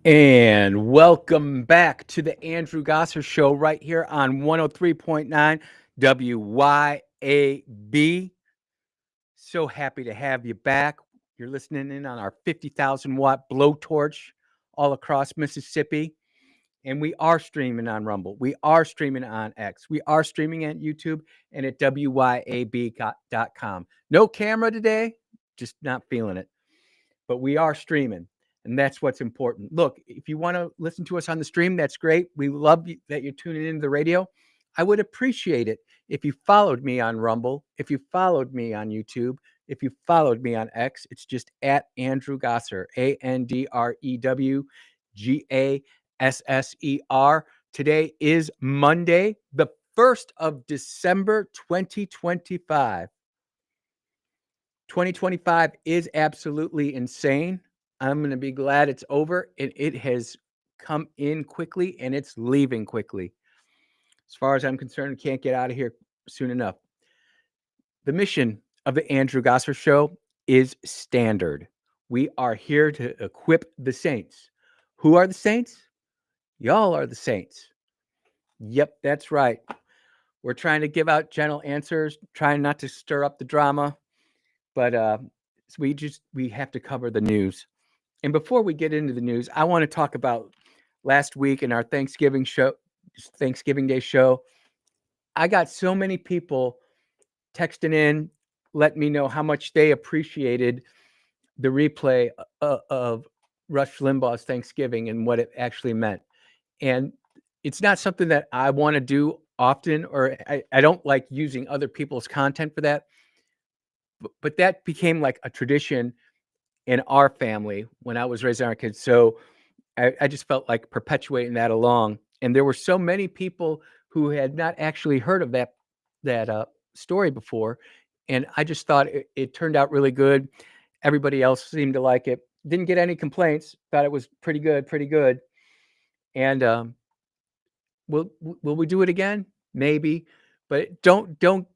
And welcome back to the Andrew Gosser Show right here on 103.9 WYAB. So happy to have you back. You're listening in on our 50,000 watt blowtorch all across Mississippi. And we are streaming on Rumble. We are streaming on X. We are streaming at YouTube and at WYAB.com. No camera today, just not feeling it. But we are streaming. And that's what's important. Look, if you want to listen to us on the stream, that's great. We love that you're tuning into the radio. I would appreciate it if you followed me on Rumble, if you followed me on YouTube, if you followed me on X. It's just at Andrew Gosser, AndrewGasser. Today is Monday, the 1st of December, 2025. 2025 is absolutely insane. I'm going to be glad it's over, and it has come in quickly and it's leaving quickly. As far as I'm concerned, can't get out of here soon enough. The mission of the Andrew Gosser Show is standard. We are here to equip the saints. Who are the saints? Y'all are the saints. Yep, that's right. We're trying to give out gentle answers, trying not to stir up the drama, but we have to cover the news. And before we get into the news, I want to talk about last week in our Thanksgiving Day show. I got so many people texting in, letting me know how much they appreciated the replay of Rush Limbaugh's Thanksgiving and what it actually meant. And it's not something that I want to do often, or I don't like using other people's content for that. But that became like a tradition in our family when I was raising our kids. So I just felt like perpetuating that along. And there were so many people who had not actually heard of that story before. And I just thought it turned out really good. Everybody else seemed to like it. Didn't get any complaints. Thought it was pretty good. And will we do it again? Maybe. But don't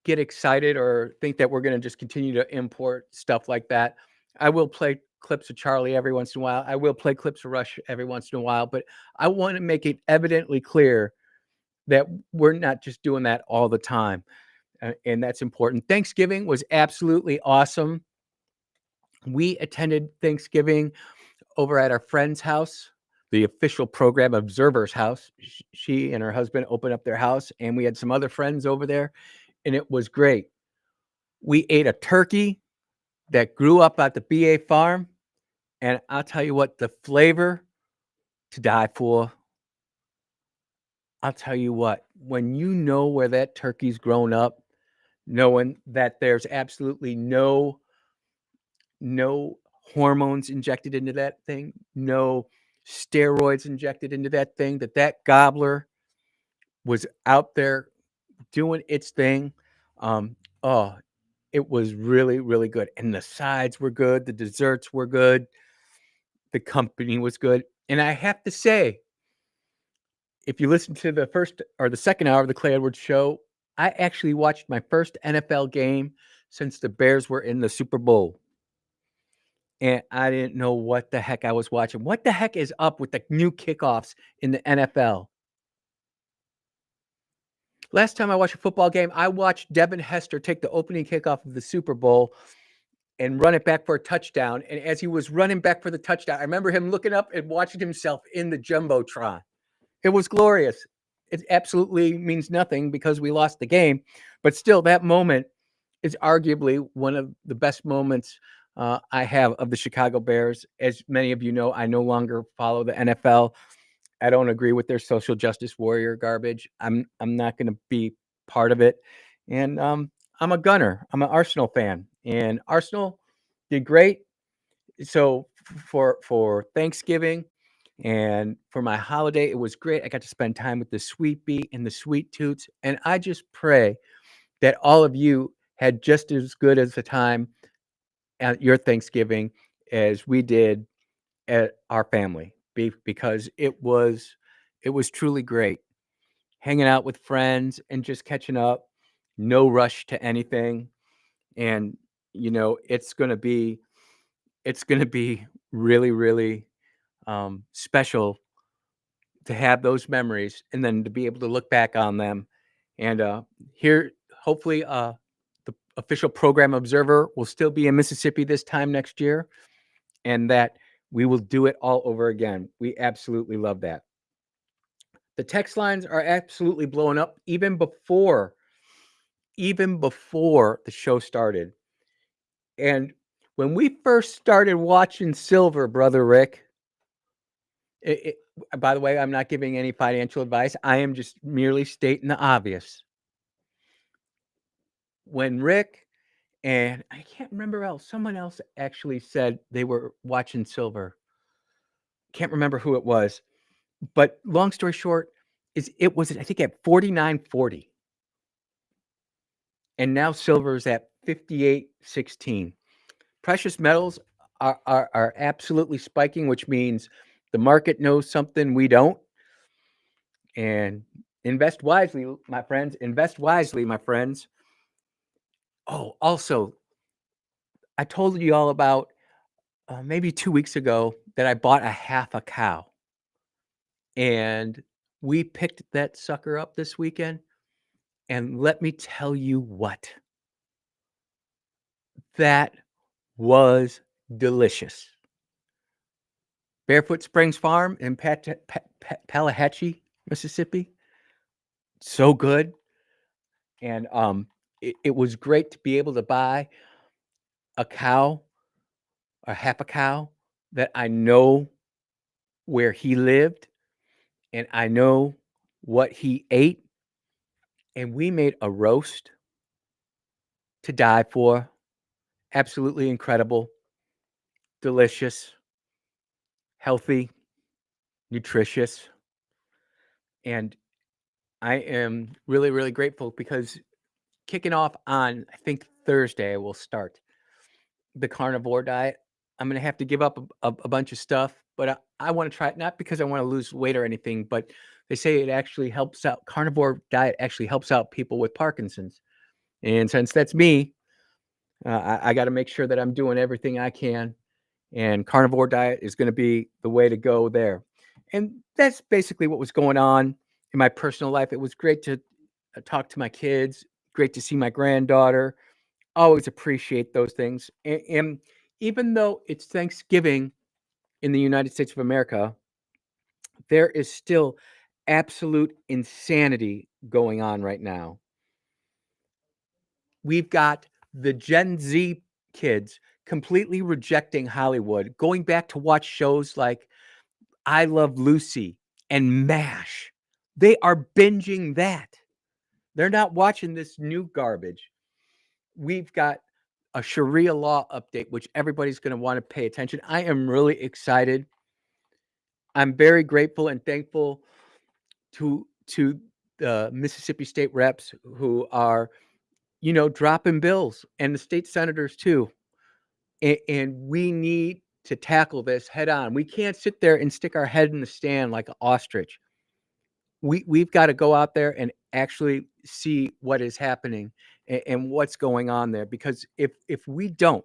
get excited or think that we're going to just continue to import stuff like that. I will play clips of Charlie every once in a while. I will play clips of Rush every once in a while, but I want to make it evidently clear that we're not just doing that all the time. And that's important. Thanksgiving was absolutely awesome. We attended Thanksgiving over at our friend's house, the official program observer's house. She and her husband opened up their house, and we had some other friends over there, and it was great. We ate a turkey that grew up at the BA farm, and I'll tell you what, the flavor to die for. I'll tell you what, when you know where that turkey's grown up, knowing that there's absolutely no hormones injected into that thing, no steroids injected into that thing, that gobbler was out there doing its thing. Oh, it was really, really good. And the sides were good. The desserts were good. The company was good. And I have to say, if you listen to the first or the second hour of the Clay Edwards show, I actually watched my first NFL game since the Bears were in the Super Bowl. And I didn't know what the heck I was watching. What the heck is up with the new kickoffs in the NFL? Last time I watched a football game, I watched Devin Hester take the opening kickoff of the Super Bowl and run it back for a touchdown. And as he was running back for the touchdown, I remember him looking up and watching himself in the Jumbotron. It was glorious. It absolutely means nothing because we lost the game. But still, that moment is arguably one of the best moments I have of the Chicago Bears. As many of you know, I no longer follow the NFL. I don't agree with their social justice warrior garbage. I'm not going to be part of it. And I'm a Gunner. I'm an Arsenal fan, and Arsenal did great. So for Thanksgiving and for my holiday, it was great. I got to spend time with the Sweet Bee and the Sweet Toots, and I just pray that all of you had just as good as a time at your Thanksgiving as we did at our family, because it was truly great hanging out with friends and just catching up. No rush to anything, and it's gonna be really, really special to have those memories and then to be able to look back on them. And here, hopefully, the official program observer will still be in Mississippi this time next year, and that we will do it all over again. We absolutely love that. The text lines are absolutely blowing up even before the show started. And when we first started watching Silver, Brother Rick, by the way, I'm not giving any financial advice. I am just merely stating the obvious. When Rick and I can't remember else, someone else actually said they were watching Silver. Can't remember who it was. But long story short, it was, I think, at 49.40. And now silver is at 58.16. Precious metals are absolutely spiking, which means the market knows something we don't. And invest wisely, my friends. Invest wisely, my friends. Oh, also, I told you all about maybe 2 weeks ago that I bought a half a cow. And we picked that sucker up this weekend. And let me tell you what, that was delicious. Barefoot Springs Farm in Tallahatchie, Mississippi. So good. And it was great to be able to buy a cow, or half a cow, that I know where he lived and I know what he ate. And we made a roast to die for. Absolutely incredible, delicious, healthy, nutritious. And I am really, really grateful because kicking off on, I think, Thursday, we'll start the carnivore diet. I'm going to have to give up a bunch of stuff, but I want to try it, not because I want to lose weight or anything, but they say it actually helps out. Carnivore diet actually helps out people with Parkinson's. And since that's me, I got to make sure that I'm doing everything I can. And carnivore diet is going to be the way to go there. And that's basically what was going on in my personal life. It was great to talk to my kids, great to see my granddaughter. Always appreciate those things. And even though it's Thanksgiving in the United States of America, there is still absolute insanity going on right now. We've got the Gen Z kids completely rejecting Hollywood, going back to watch shows like I Love Lucy and MASH. They are binging that. They're not watching this new garbage. We've got a Sharia law update, which everybody's going to want to pay attention. I am really excited. I'm very grateful and thankful to the Mississippi state reps who are, dropping bills, and the state senators too. And we need to tackle this head on. We can't sit there and stick our head in the sand like an ostrich. We've got to go out there and actually see what is happening and what's going on there. Because if we do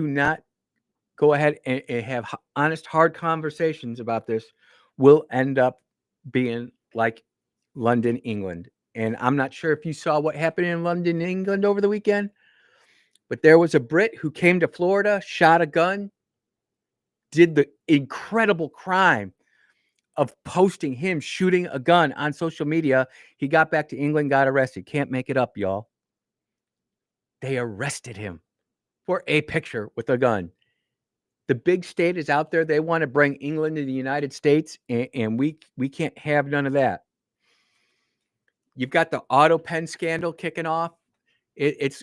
not go ahead and have honest, hard conversations about this, we'll end up being like London, England. And I'm not sure if you saw what happened in London, England over the weekend, but there was a Brit who came to Florida, shot a gun, did the incredible crime of posting him shooting a gun on social media. He got back to England, got arrested. Can't make it up, y'all. They arrested him for a picture with a gun. The big state is out there. They want to bring England to the United States, and we can't have none of that. You've got the auto pen scandal kicking off. It's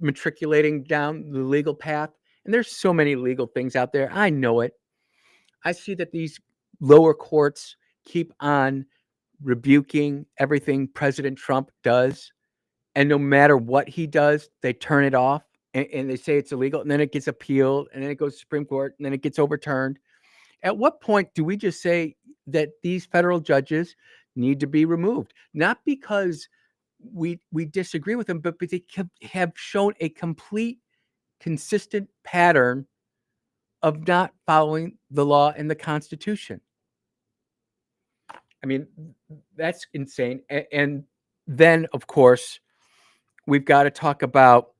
matriculating down the legal path, and there's so many legal things out there. I know it. I see that these lower courts keep on rebuking everything President Trump does, and no matter what he does, they turn it off and they say it's illegal, and then it gets appealed, and then it goes to Supreme Court, and then it gets overturned. At what point do we just say that these federal judges need to be removed? Not because we disagree with them, but they have shown a complete, consistent pattern of not following the law and the Constitution. I mean, that's insane. And then, of course, we've got to talk about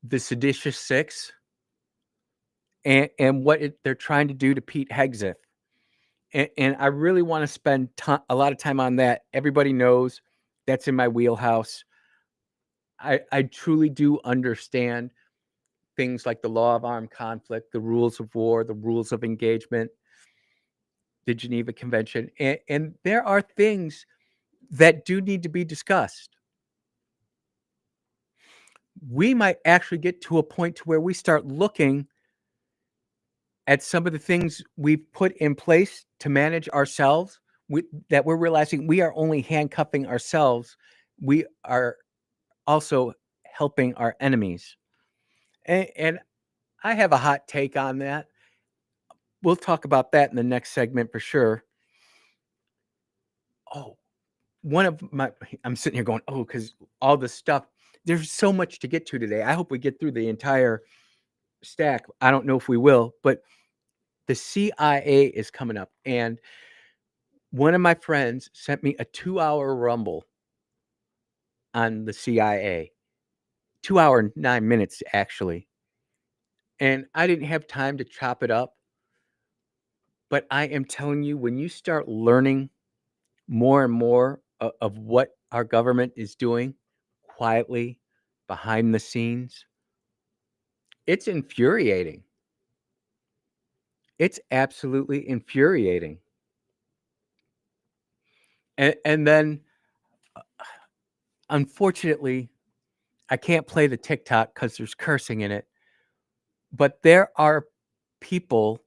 the seditious six and what they're trying to do to Pete Hegseth. And I really want to spend a lot of time on that. Everybody knows that's in my wheelhouse. I truly do understand things like the law of armed conflict, the rules of war, the rules of engagement, the Geneva Convention. And there are things that do need to be discussed. We might actually get to a point to where we start looking at some of the things we've put in place to manage ourselves, that we're realizing we are only handcuffing ourselves. We are also helping our enemies. And I have a hot take on that. We'll talk about that in the next segment for sure. Oh, I'm sitting here going, oh, because all this stuff, there's so much to get to today. I hope we get through the entire stack. I don't know if we will, but the CIA is coming up. And one of my friends sent me a 2-hour rumble on the CIA, 2 hour and 9 minutes, actually. And I didn't have time to chop it up. But I am telling you, when you start learning more and more of what our government is doing quietly behind the scenes, it's infuriating. It's absolutely infuriating. And then, unfortunately, I can't play the TikTok because there's cursing in it. But there are people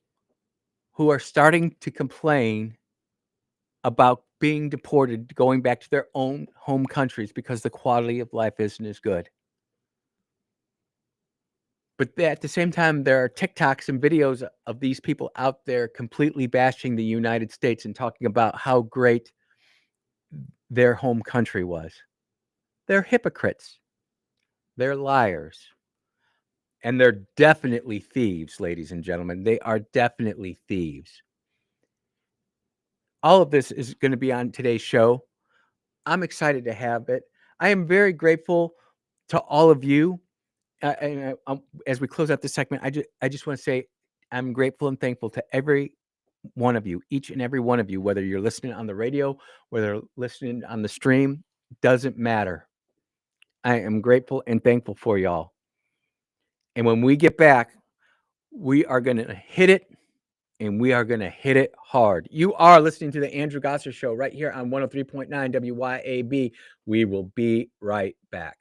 who are starting to complain about being deported, going back to their own home countries because the quality of life isn't as good. But at the same time, there are TikToks and videos of these people out there completely bashing the United States and talking about how great their home country was. They're hypocrites. They're liars. And they're definitely thieves, ladies and gentlemen. They are definitely thieves. All of this is going to be on today's show. I'm excited to have it. I am very grateful to all of you. As we close out this segment, I just want to say I'm grateful and thankful to every one of you, each and every one of you, whether you're listening on the radio, whether listening on the stream, doesn't matter. I am grateful and thankful for y'all. And when we get back, we are going to hit it, and we are going to hit it hard. You are listening to the Andrew Gosser Show right here on 103.9 WYAB. We will be right back.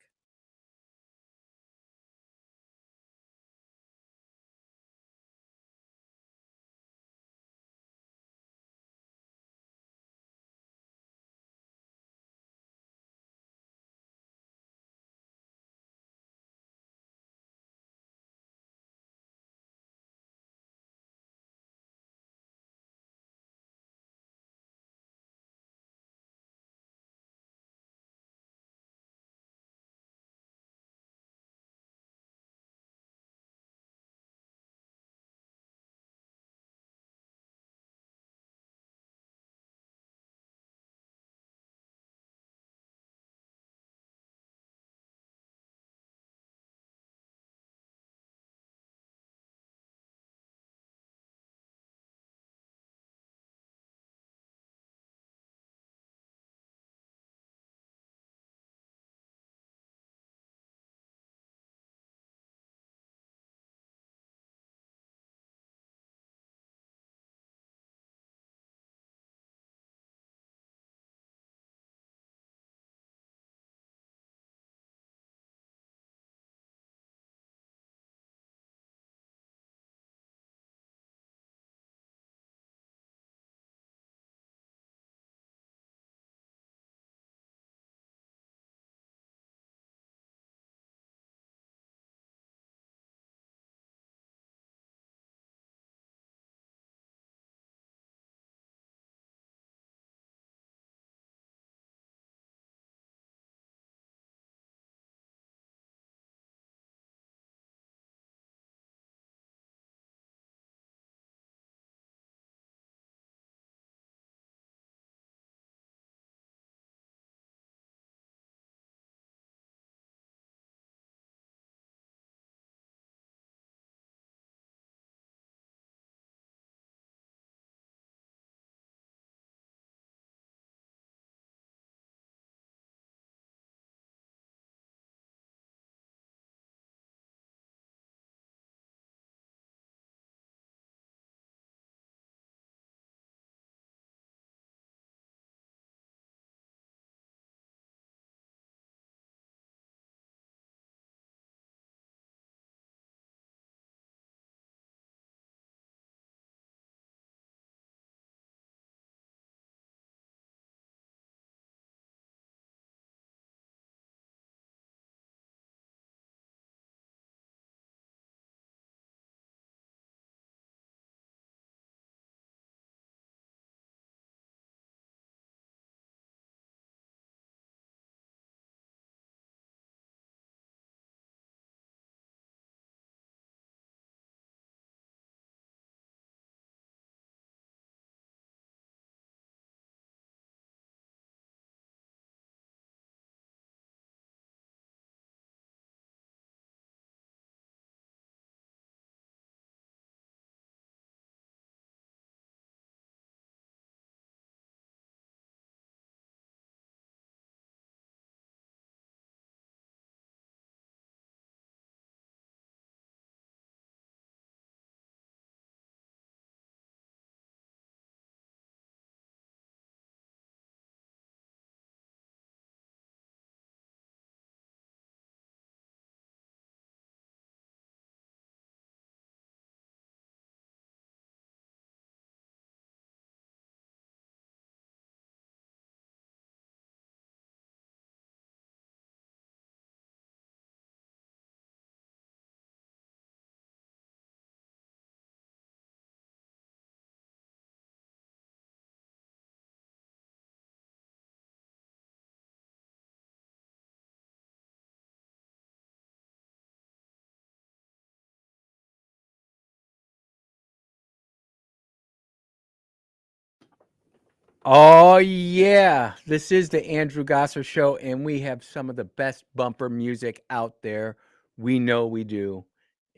Oh, yeah. This is the Andrew Gosser Show, and we have some of the best bumper music out there. We know we do.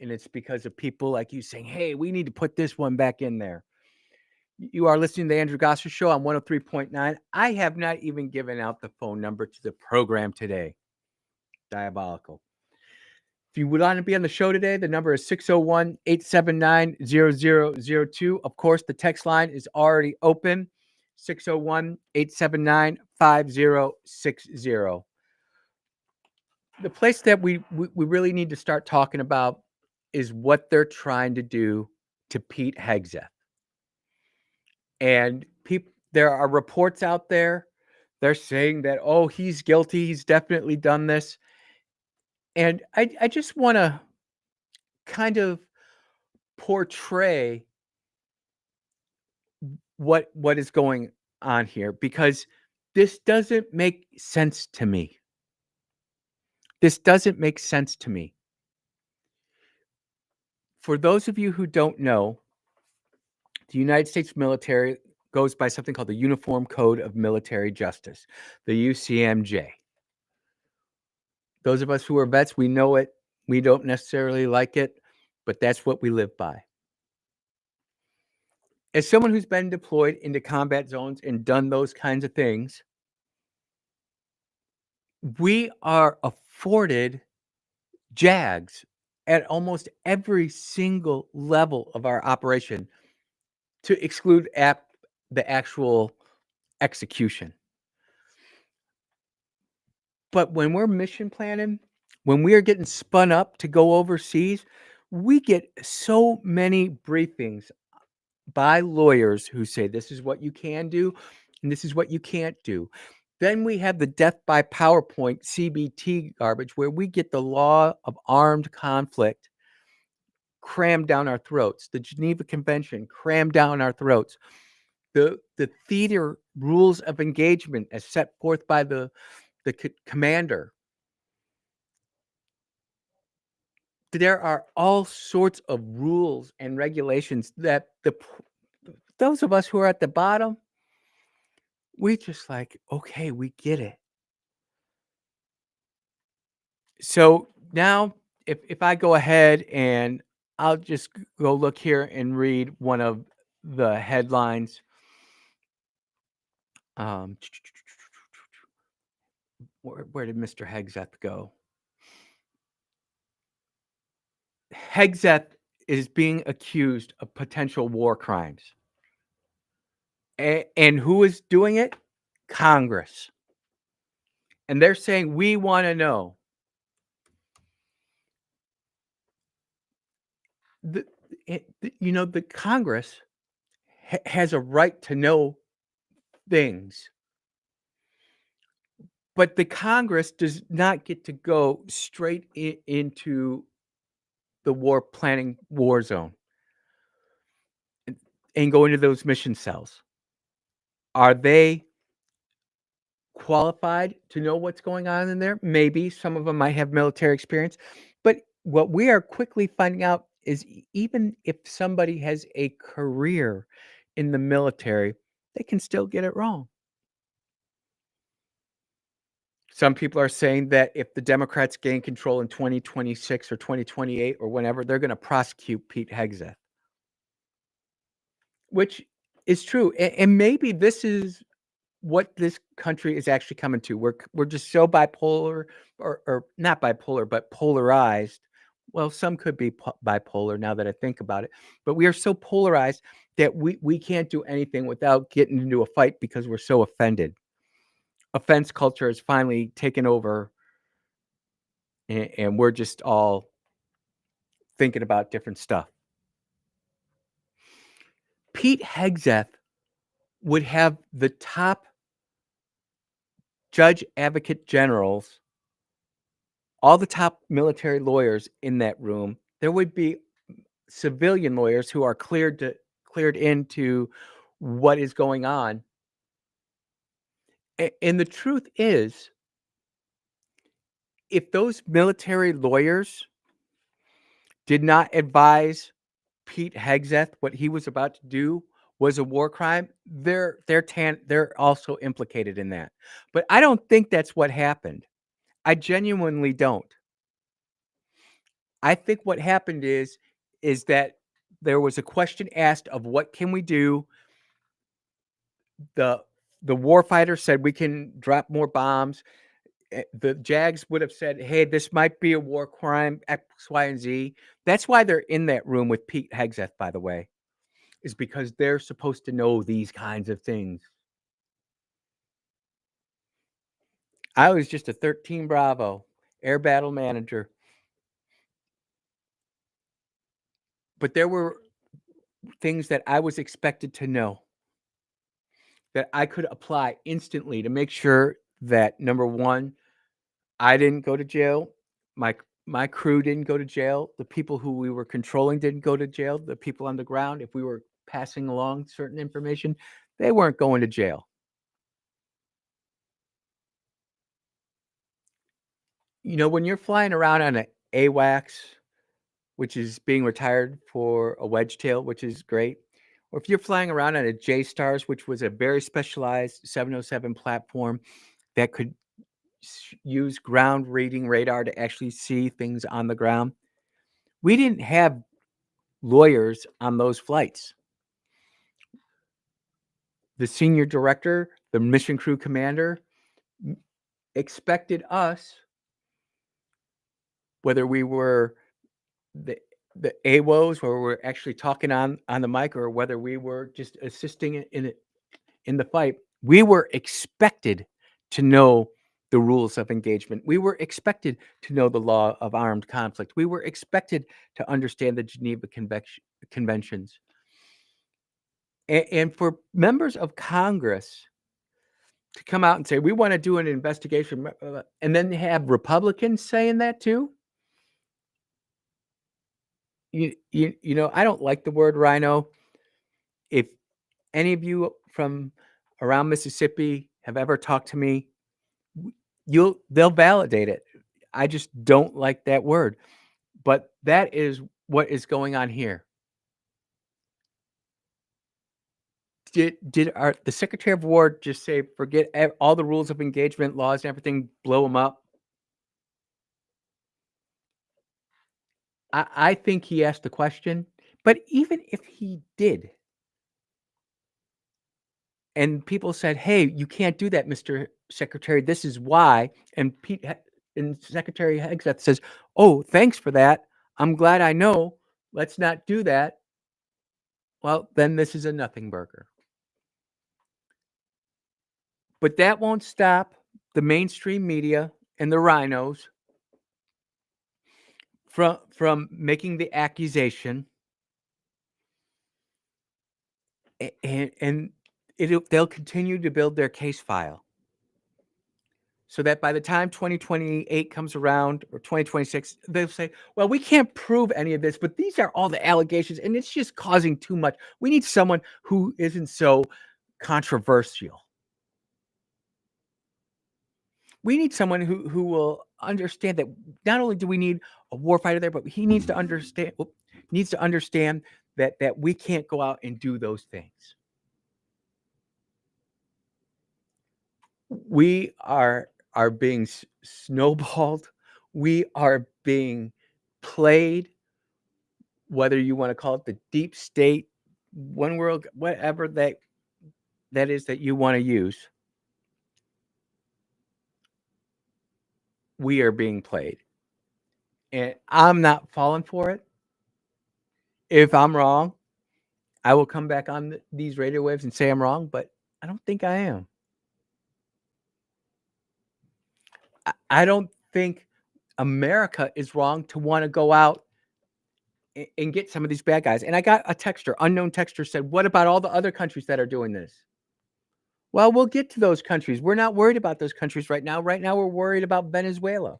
And it's because of people like you saying, hey, we need to put this one back in there. You are listening to the Andrew Gosser Show on 103.9. I have not even given out the phone number to the program today. Diabolical. If you would want to be on the show today, the number is 601 879 0002. Of course, the text line is already open 601 879 5060. The place that we really need to start talking about is what they're trying to do to Pete Hegseth. And there are reports out there. They're saying that, oh, he's guilty. He's definitely done this. And I just want to kind of portray what is going on here, because this doesn't make sense to me. This doesn't make sense to me. For those of you who don't know, the United States military goes by something called the Uniform Code of Military Justice, the UCMJ. Those of us who are vets, we know it. We don't necessarily like it, but that's what we live by. As someone who's been deployed into combat zones and done those kinds of things, we are afforded JAGs at almost every single level of our operation, to exclude the actual execution. But when we're mission planning, when we are getting spun up to go overseas, we get so many briefings by lawyers who say this is what you can do and this is what you can't do. Then we have the death by PowerPoint CBT garbage, where we get the law of armed conflict crammed down our throats, the Geneva Convention crammed down our throats, the theater rules of engagement as set forth by the commander. There are all sorts of rules and regulations that those of us who are at the bottom, we just like, okay, we get it. So now, if I go ahead and I'll just go look here and read one of the headlines. Where did Mr. Hegseth go? Hegseth is being accused of potential war crimes. And who is doing it? Congress. And they're saying, we want to know. The Congress has a right to know things. But the Congress does not get to go straight into the war planning war zone and go into those mission cells. Are they qualified to know what's going on in there? Maybe some of them might have military experience. But what we are quickly finding out is, even if somebody has a career in the military, they can still get it wrong. Some people are saying that if the Democrats gain control in 2026 or 2028 or whenever, they're going to prosecute Pete Hegseth, which is true. And maybe this is what this country is actually coming to. We're just so bipolar, or not bipolar, but polarized. Well, some could be bipolar now that I think about it, but we are so polarized that we can't do anything without getting into a fight because we're so offended. Offense culture has finally taken over, and we're just all thinking about different stuff. Pete Hegseth would have the top judge advocate generals, all the top military lawyers in that room. There would be civilian lawyers who are cleared into what is going on. And the truth is, if those military lawyers did not advise Pete Hegseth what he was about to do was a war crime, they're also implicated in that. But I don't think that's what happened. I genuinely don't. I think what happened is that there was a question asked of what can we do. The the war fighter said we can drop more bombs. The Jags would have said, "Hey, this might be a war crime X, Y, and Z." That's why they're in that room with Pete Hegseth, by the way, is because they're supposed to know these kinds of things. I was just a 13 Bravo air battle manager, but there were things that I was expected to know that I could apply instantly to make sure that number one, I didn't go to jail. My my crew didn't go to jail. The people who we were controlling didn't go to jail. The people on the ground, if we were passing along certain information, they weren't going to jail. You know, when you're flying around on a AWACS, which is being retired for a wedge tail, which is great, or if you're flying around on a J-Stars, which was a very specialized 707 platform that could use ground reading radar to actually see things on the ground, we didn't have lawyers on those flights. The senior director, the mission crew commander, expected us, whether we were the AWOs where we're actually talking on the mic or whether we were just assisting in the fight, we were expected to know the rules of engagement. We were expected to know the law of armed conflict. We were expected to understand the Geneva Conventions. And for members of Congress to come out and say, we want to do an investigation, and then have Republicans saying that too. You know, I don't like the word rhino. If any of you from around Mississippi have ever talked to me, they'll validate it. I just don't like that word. But that is what is going on here. Did the Secretary of War just say, forget all the rules of engagement, laws, and everything, blow them up? I think he asked the question, but even if he did, and people said, "Hey, you can't do that, Mr. Secretary. This is why," and Secretary Hegseth says, "Oh, thanks for that. I'm glad I know. Let's not do that." Well, then this is a nothing burger. But that won't stop the mainstream media and the rhinos from making the accusation, and they'll continue to build their case file so that by the time 2028 comes around or 2026, they'll say, well, we can't prove any of this, but these are all the allegations and it's just causing too much. We need someone who isn't so controversial. We need someone who will understand that not only do we need a warfighter there, but he needs to understand that we can't go out and do those things. We are being snowballed. We are being played, whether you want to call it the deep state, one world, whatever that is that you want to use. We are being played. And I'm not falling for it. If I'm wrong, I will come back on these radio waves and say I'm wrong, but I don't think I am. I don't think America is wrong to want to go out and get some of these bad guys. And I got a texter, unknown texter said, what about all the other countries that are doing this? Well, we'll get to those countries. We're not worried about those countries right now. Right now, we're worried about Venezuela,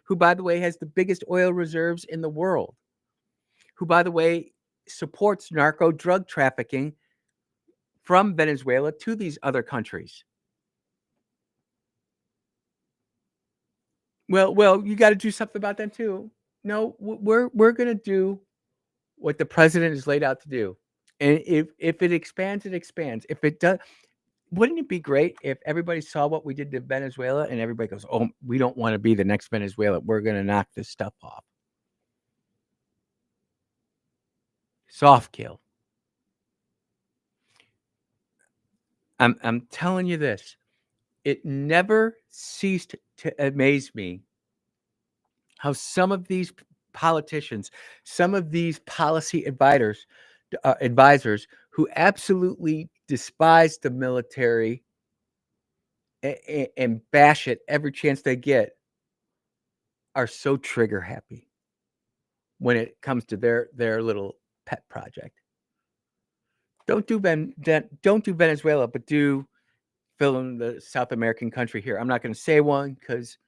who, by the way, has the biggest oil reserves in the world, who, by the way, supports narco drug trafficking from Venezuela to these other countries. Well, you got to do something about that too. No, we're going to do what the president is laid out to do. And if it expands, it expands. If it does, wouldn't it be great if everybody saw what we did to Venezuela and everybody goes, "Oh, we don't wanna be the next Venezuela. We're gonna knock this stuff off." Soft kill. I'm telling you this, it never ceased to amaze me how some of these politicians, some of these policy advisors who absolutely despise the military and bash it every chance they get are so trigger happy when it comes to their little pet project. Don't do Venezuela, but do fill in the South American country here. I'm not going to say one because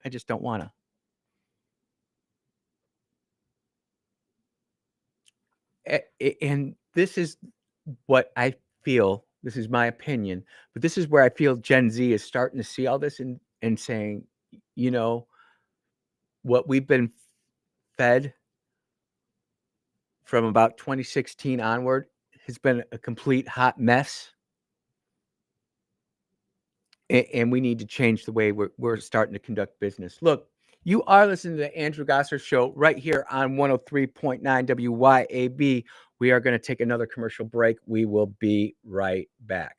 I just don't want to. And this is what I feel. This is my opinion, but this is where I feel Gen Z is starting to see all this and saying, you know, what we've been fed from about 2016 onward has been a complete hot mess. And we need to change the way we're starting to conduct business. Look, you are listening to the Andrew Gosser Show right here on 103.9 WYAB. We are going to take another commercial break. We will be right back.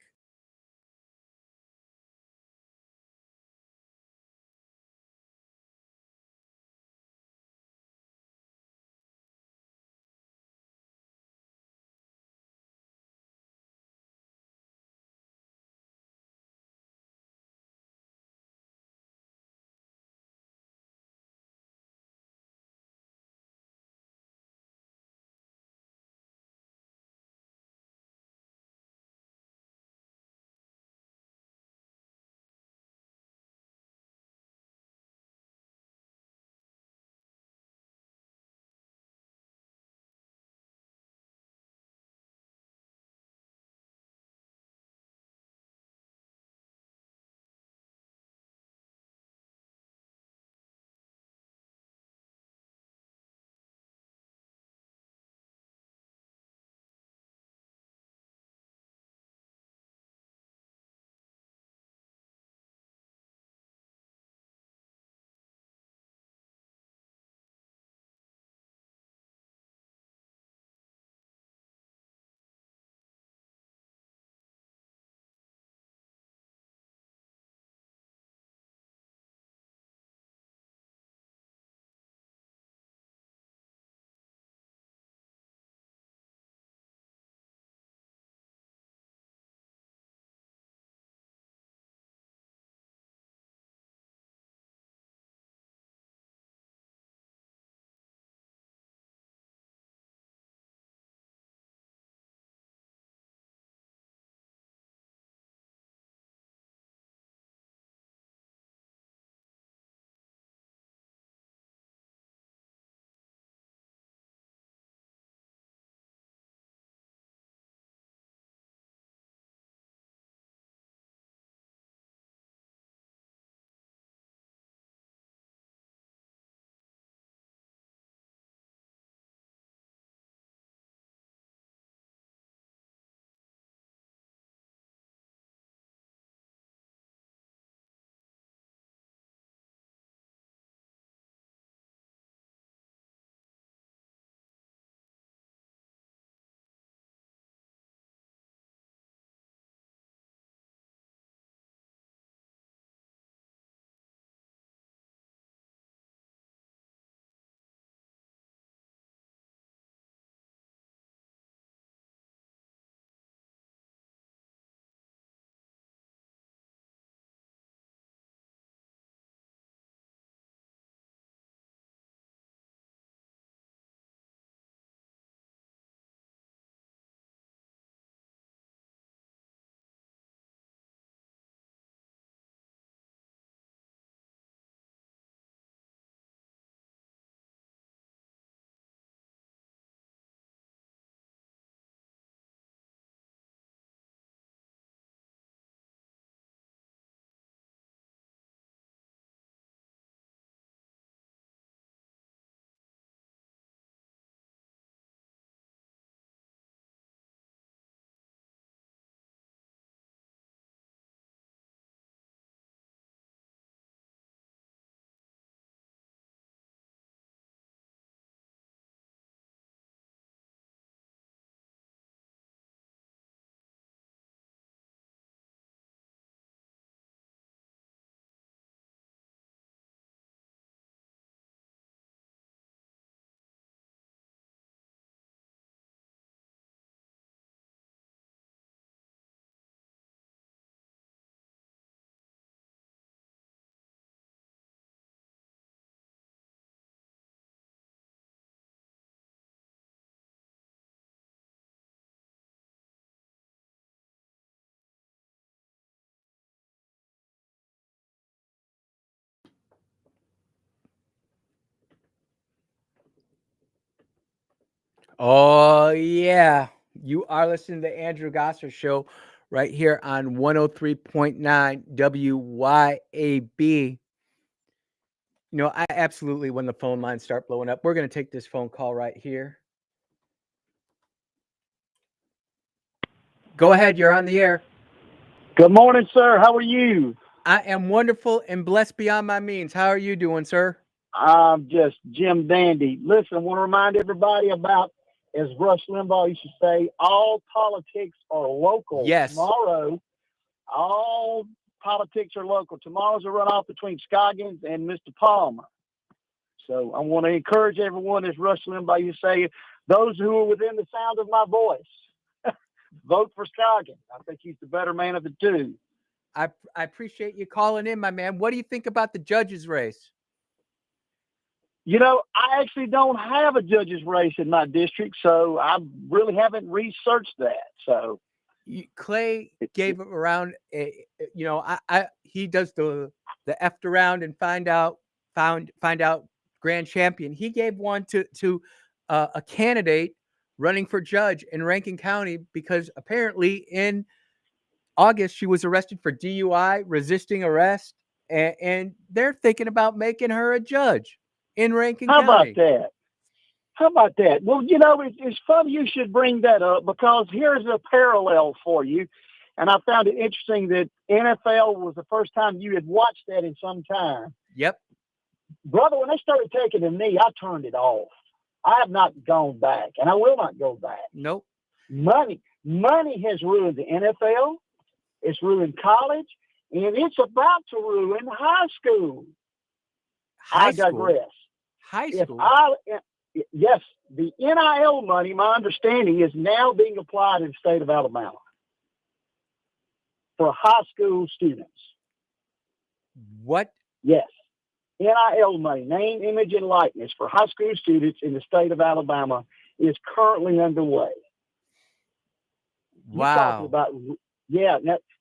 Oh, yeah. You are listening to the Andrew Gosser Show right here on 103.9 WYAB. I absolutely, when the phone lines start blowing up, we're going to take this phone call right here. Go ahead. You're on the air. Good morning, sir. How are you? I am wonderful and blessed beyond my means. How are you doing, sir? I'm just Jim Dandy. Listen, I want to remind everybody about, as Rush Limbaugh used to say, all politics are local. Yes. Tomorrow, all politics are local. Tomorrow's a runoff between Scoggins and Mr. Palmer. So I want to encourage everyone, as Rush Limbaugh used to say, those who are within the sound of my voice, vote for Scoggins. I think he's the better man of the two. I appreciate you calling in, my man. What do you think about the judges race? I actually don't have a judge's race in my district, so I really haven't researched that. So Clay gave around he does the effed around and find out grand champion. He gave one to a candidate running for judge in Rankin County because apparently in August she was arrested for DUI, resisting arrest, and they're thinking about making her a judge in Rankin how about County. that? How about that? Well, it's funny you should bring that up because here's a parallel for you. And I found it interesting that NFL was the first time you had watched that in some time. Yep. Brother, when they started taking a knee, I turned it off. I have not gone back, and I will not go back. Nope. Money has ruined the NFL. It's ruined college, and it's about to ruin high school. I digress. High school? Yes, the NIL money, my understanding, is now being applied in the state of Alabama for high school students. What? Yes. NIL money, name, image, and likeness for high school students in the state of Alabama is currently underway. Wow.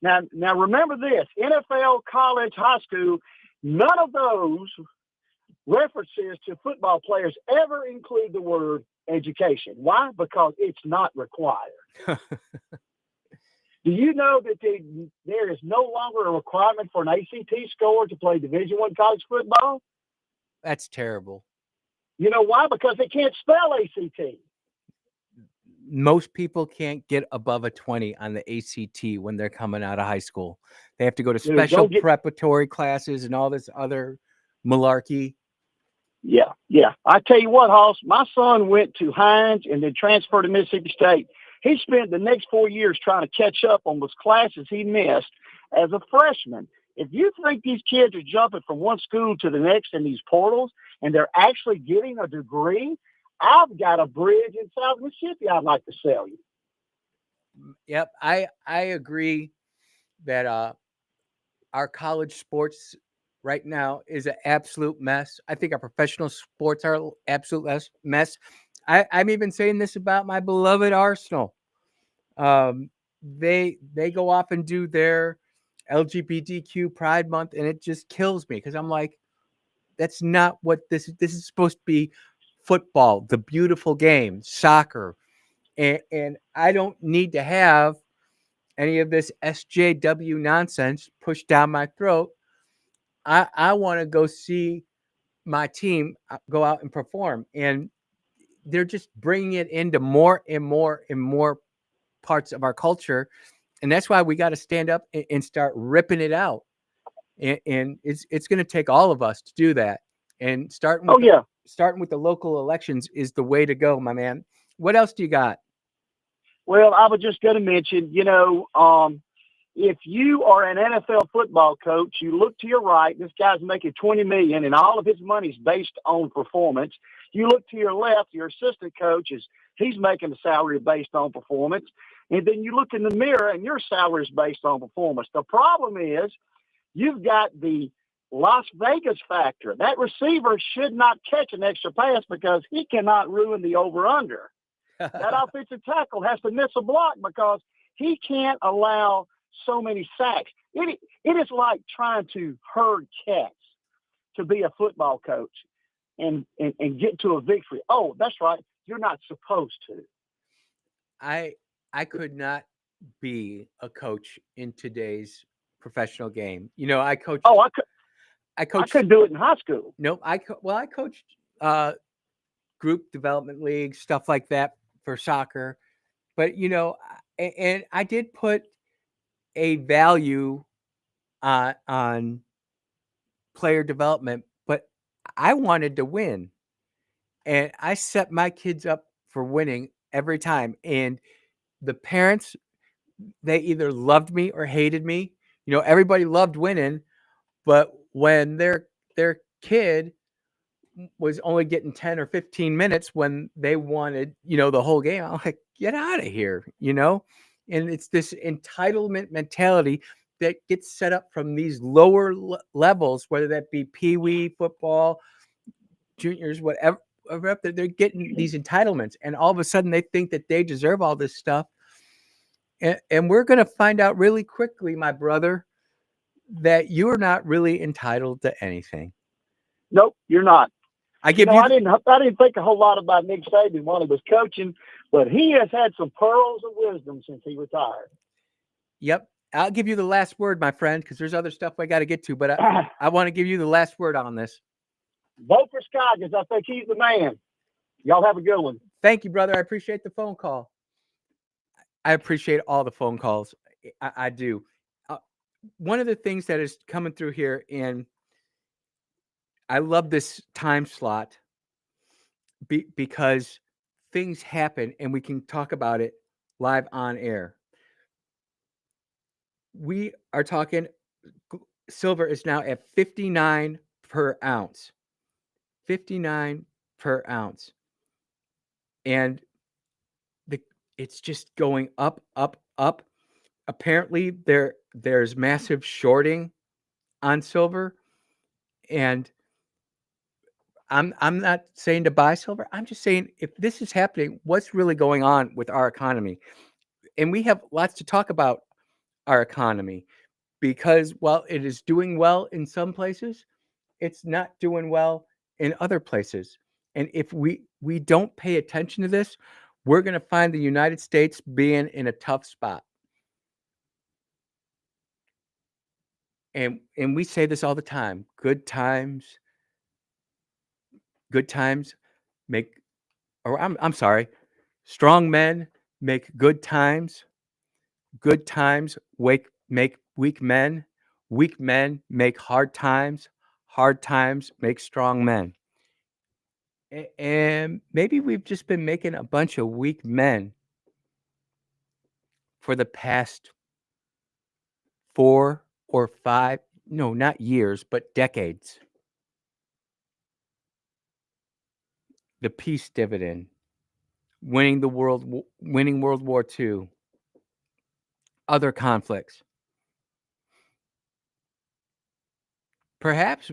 Now remember this, NFL, college, high school, none of those references to football players ever include the word education. Why? Because it's not required. Do you know that there is no longer a requirement for an ACT score to play Division I college football? That's terrible. You know why? Because they can't spell ACT. Most people can't get above a 20 on the ACT when they're coming out of high school. They have to go to special preparatory classes and all this other malarkey. Yeah. I tell you what, Hoss, my son went to Hines and then transferred to Mississippi State. He spent the next 4 years trying to catch up on those classes he missed as a freshman. If you think these kids are jumping from one school to the next in these portals and they're actually getting a degree, I've got a bridge in South Mississippi I'd like to sell you. Yep, I agree that our college sports right now is an absolute mess. I think our professional sports are an absolute mess. I'm even saying this about my beloved Arsenal. They go off and do their LGBTQ Pride Month, and it just kills me because I'm like, that's not what this is supposed to be. Football, the beautiful game, soccer, and I don't need to have any of this SJW nonsense pushed down my throat. I want to go see my team go out and perform, and they're just bringing it into more and more and more parts of our culture, and that's why we got to stand up and start ripping it out. And it's going to take all of us to do that. And starting with the local elections is the way to go, my man. What else do you got? Well, I was just going to mention, if you are an NFL football coach, you look to your right, this guy's making $20 million and all of his money is based on performance. You look to your left, your assistant coach he's making a salary based on performance. And then you look in the mirror and your salary is based on performance. The problem is you've got the Las Vegas factor. That receiver should not catch an extra pass because he cannot ruin the over-under. That offensive tackle has to miss a block because he can't allow so many sacks. It is like trying to herd cats to be a football coach and get to a victory. Oh, that's right. You're not supposed to. I could not be a coach in today's professional game. You know, I coached. Oh, I I coached. couldn't do it in high school. Nope. I coached uh, group development leagues, stuff like that for soccer. But you know, and I did put a value on player development, but I wanted to win, and I set my kids up for winning every time. And the parents, they either loved me or hated me. You know, everybody loved winning, but when their kid was only getting 10 or 15 minutes when they wanted, you know, the whole game, I'm like, get out of here, you know? And it's this entitlement mentality that gets set up from these lower levels, whether that be pee wee football, juniors, whatever. They're getting these entitlements, and all of a sudden they think that they deserve all this stuff. And we're going to find out really quickly, my brother, that you are not really entitled to anything. Nope, you're not. I You give know, you, I didn't think a whole lot about Nick Saban while he was coaching, but he has had some pearls of wisdom since he retired. yep, I'll give you the last word, my friend, because there's other stuff I got to get to, but I want to give you the last word on this. Vote for Scott because I think he's the man. Y'all have a good one. Thank you, brother. I appreciate the phone call. I appreciate all the phone calls. I do. One of the things that is coming through here, and I love this time slot because things happen and we can talk about it live on air. We are talking silver is now at 59 per ounce. 59 per ounce. And it's just going up, up, up. Apparently there's massive shorting on silver, and I'm not saying to buy silver. I'm just saying if this is happening, what's really going on with our economy? And we have lots to talk about our economy because while it is doing well in some places, it's not doing well in other places. And if we don't pay attention to this, we're going to find the United States being in a tough spot. And we say this all the time. Good times make, or I'm sorry, strong men make good times. Good times make weak men. Weak men make hard times. Hard times make strong men. And maybe we've just been making a bunch of weak men for the past 4 or 5, no, not years, but decades. The peace dividend, winning World War II, other conflicts. Perhaps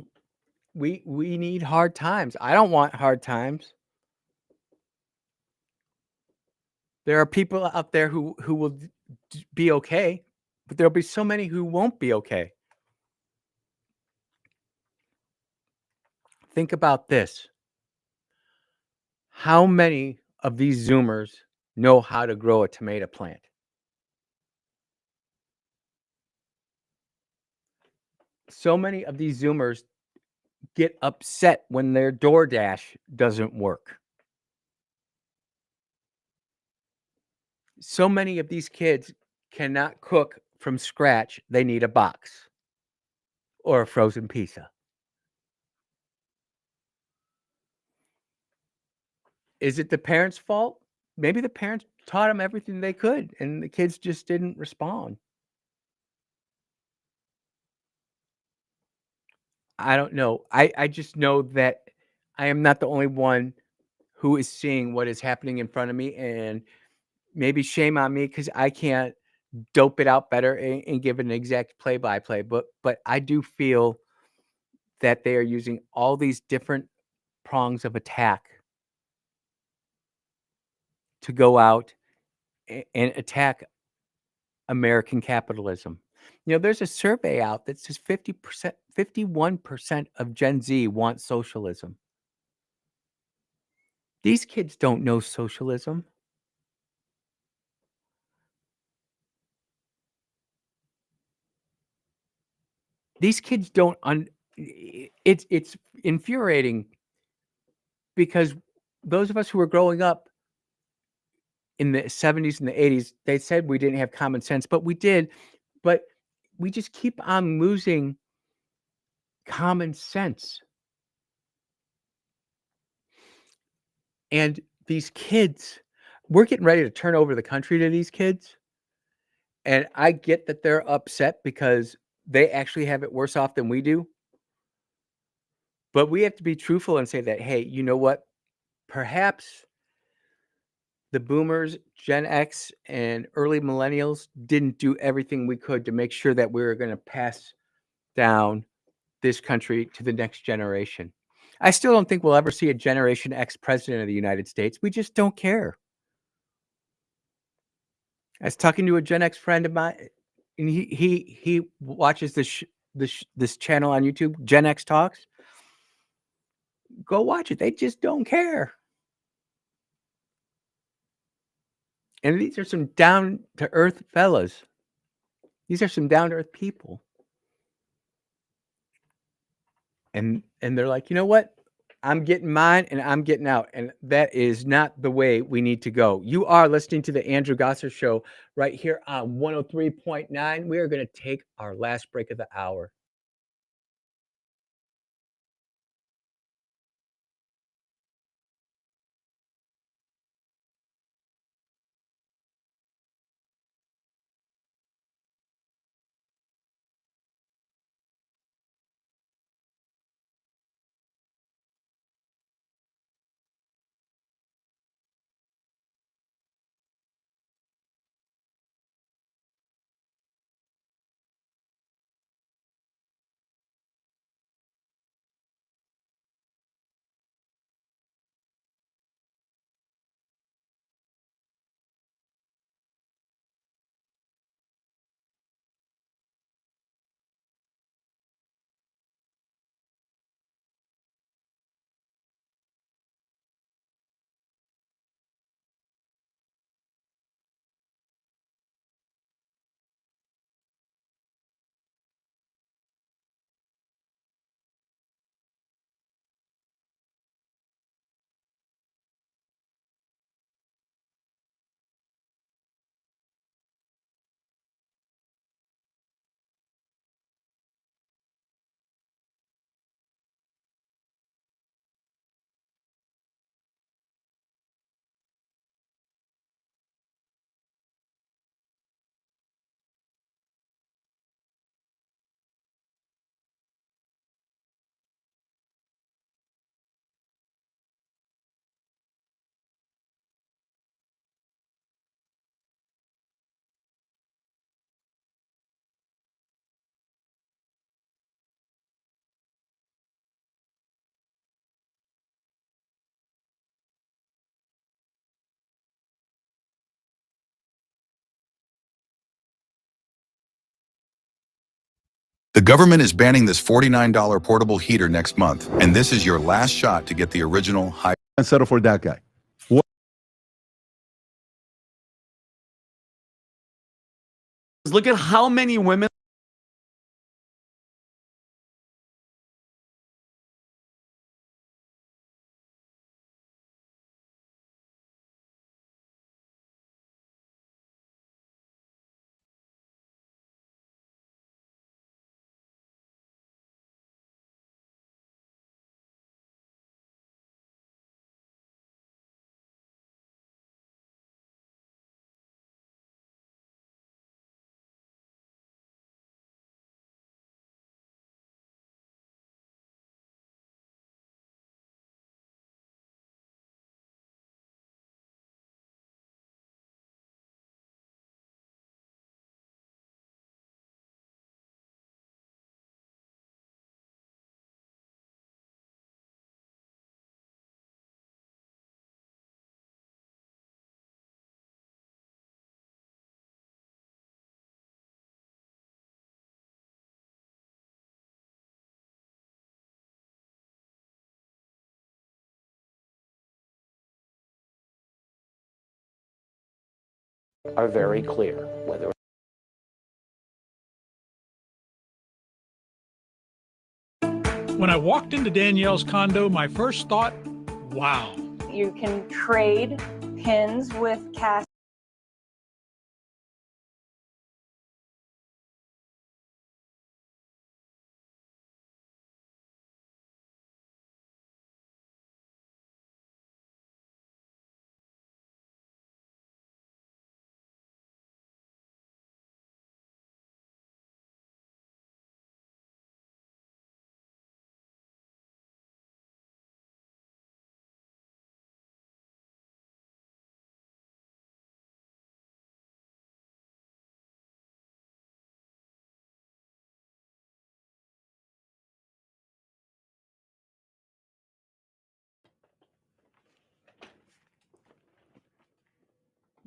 we need hard times. I don't want hard times. There are people out there who will be okay, but there'll be so many who won't be okay. Think about this. How many of these Zoomers know how to grow a tomato plant? So many of these Zoomers get upset when their DoorDash doesn't work. So many of these kids cannot cook from scratch. They need a box or a frozen pizza. Is it the parents' fault? Maybe the parents taught them everything they could and the kids just didn't respond. I don't know. I just know that I am not the only one who is seeing what is happening in front of me, and maybe shame on me because I can't dope it out better and give an exact play-by-play. But I do feel that they are using all these different prongs of attack to go out and attack American capitalism. You know, there's a survey out that says 50%, 51% of Gen Z want socialism. These kids don't know socialism. These kids don't it's infuriating because those of us who were growing up in the 70s and the 80s, they said we didn't have common sense, but we did. But we just keep on losing common sense. And these kids, we're getting ready to turn over the country to these kids. And I get that they're upset because they actually have it worse off than we do. But we have to be truthful and say that, hey, you know what? Perhaps the boomers, Gen X, and early millennials didn't do everything we could to make sure that we were going to pass down this country to the next generation. I still don't think we'll ever see a Generation X president of the United States. We just don't care. I was talking to a Gen X friend of mine, and he watches this channel on YouTube, Gen X Talks. Go watch it. They just don't care. And these are some down to earth fellas. These are some down to earth people. And they're like, you know what? I'm getting mine and I'm getting out. And that is not the way we need to go. You are listening to the Andrew Gosser Show right here on 103.9. We are going to take our last break of the hour. The government is banning this $49 portable heater next month, and this is your last shot to get the original high. And settle for that guy. What? Look at how many women are very clear. Whether When I walked into Danielle's condo, my first thought, wow. You can trade pins with cash.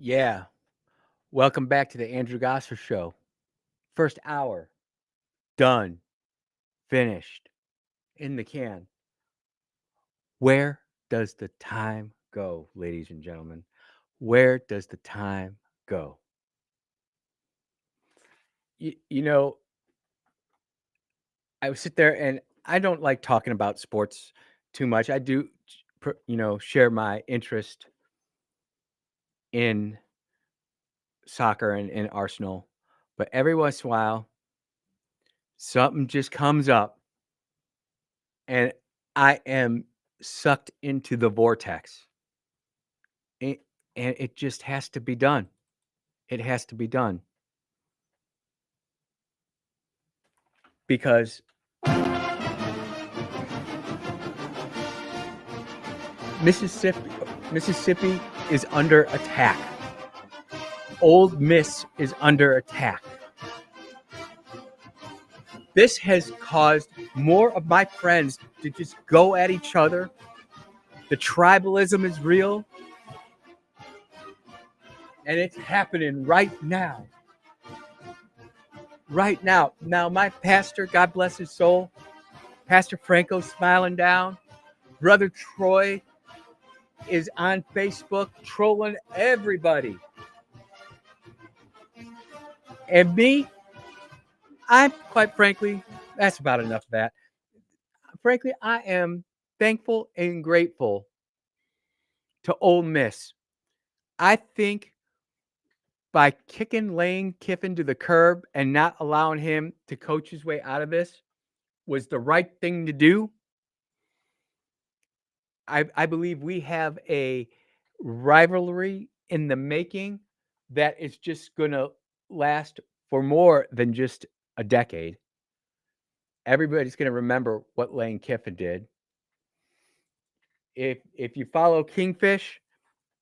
Yeah. Welcome back to the Andrew Gosser Show. First hour. Done. Finished. In the can. Where does the time go, ladies and gentlemen? Where does the time go? You know, I would sit there and I don't like talking about sports too much. I do, share my interest in soccer and in Arsenal. But every once in a while, something just comes up and I am sucked into the vortex. And it just has to be done. It has to be done. Because Mississippi is under attack. Old Miss is under attack. This has caused more of my friends to just go at each other. The tribalism is real. And it's happening right now. Right now. Now, my pastor, God bless his soul, Pastor Franco smiling down. Brother Troy is on Facebook trolling everybody. And me, I'm quite frankly, that's about enough of that. Frankly, I am thankful and grateful to Ole Miss. I think by kicking Lane Kiffin to the curb and not allowing him to coach his way out of this was the right thing to do. I believe we have a rivalry in the making that is just going to last for more than just a decade. Everybody's going to remember what Lane Kiffin did. If you follow Kingfish,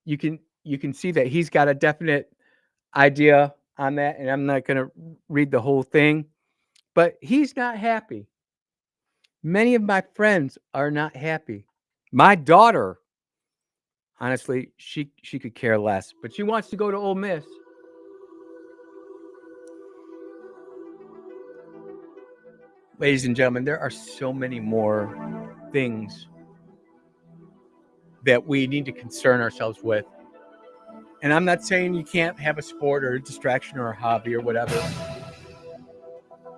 you can see that he's got a definite idea on that, and I'm not going to read the whole thing, but he's not happy. Many of my friends are not happy. My daughter, honestly, she could care less, but she wants to go to Ole Miss. Ladies and gentlemen, there are so many more things that we need to concern ourselves with. And I'm not saying you can't have a sport or a distraction or a hobby or whatever,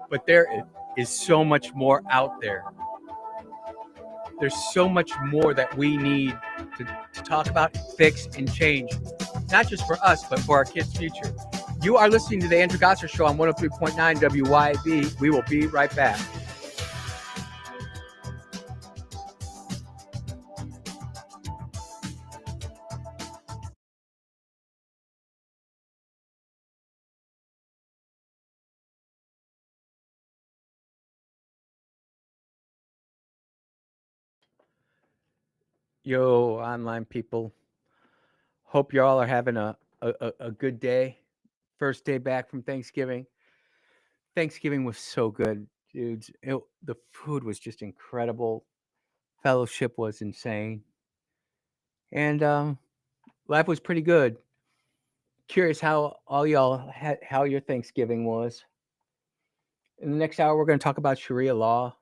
but there is so much more out there. There's so much more that we need to talk about, fix, and change, not just for us, but for our kids' future. You are listening to the Andrew Gosser Show on 103.9 WYAB. We will be right back. Yo, online people. Hope you all are having a good day. First day back from Thanksgiving. Thanksgiving was so good, dudes. The food was just incredible. Fellowship was insane. And life was pretty good. Curious how all y'all had, how your Thanksgiving was. In the next hour, we're going to talk about Sharia law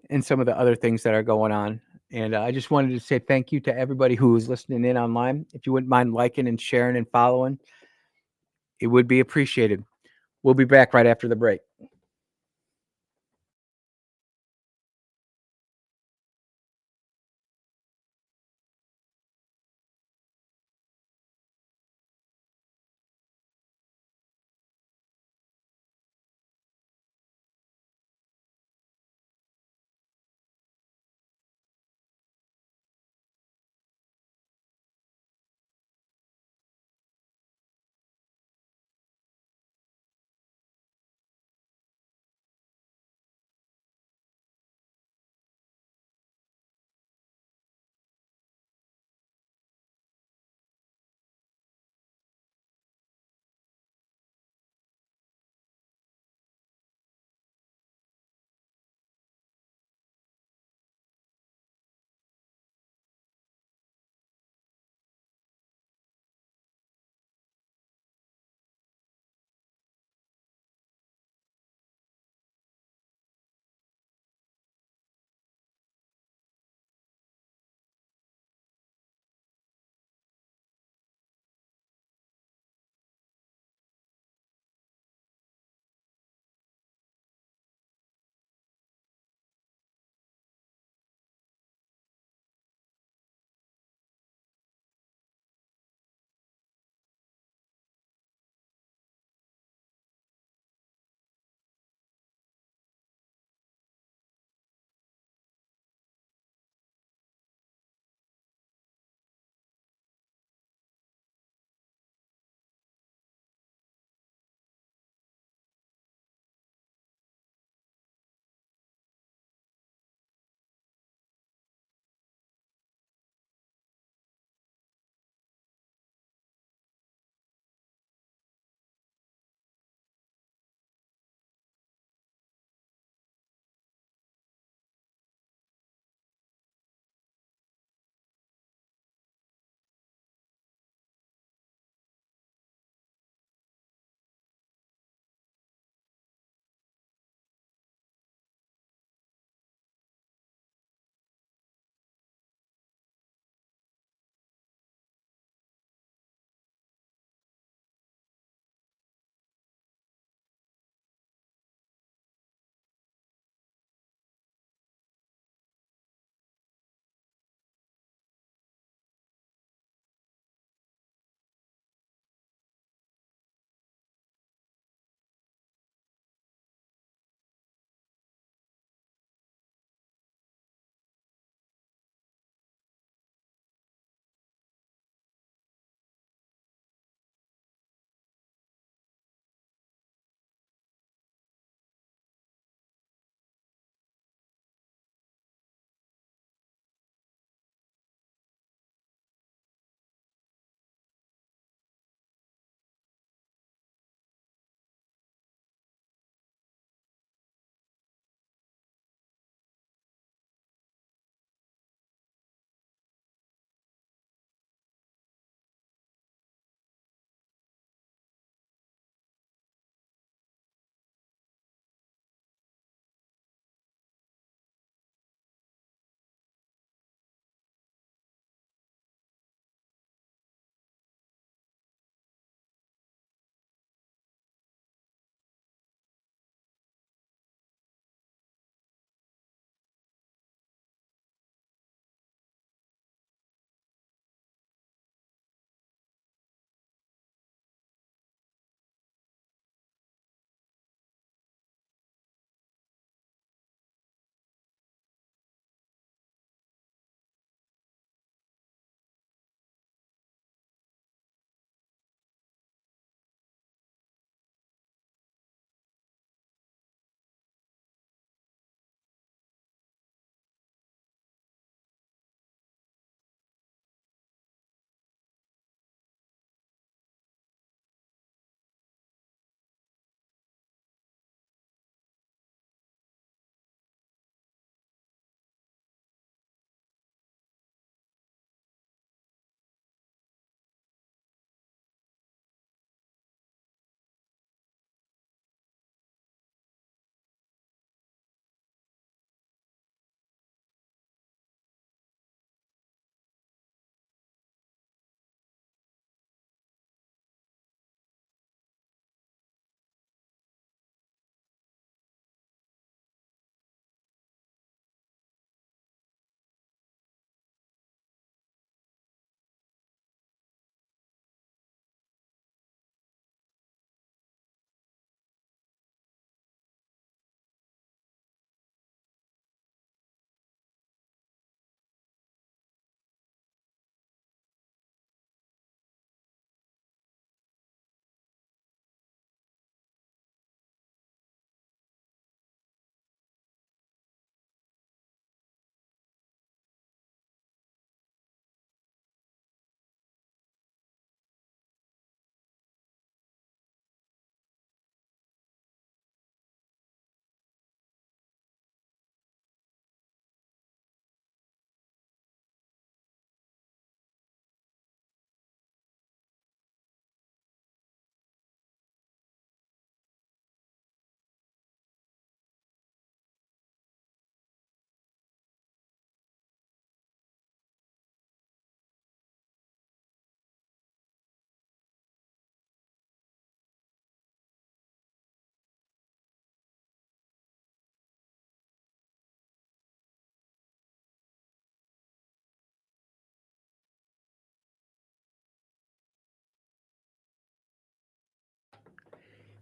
and some of the other things that are going on. And I just wanted to say thank you to everybody who is listening in online. If you wouldn't mind liking and sharing and following, It would be appreciated. We'll be back right after the break.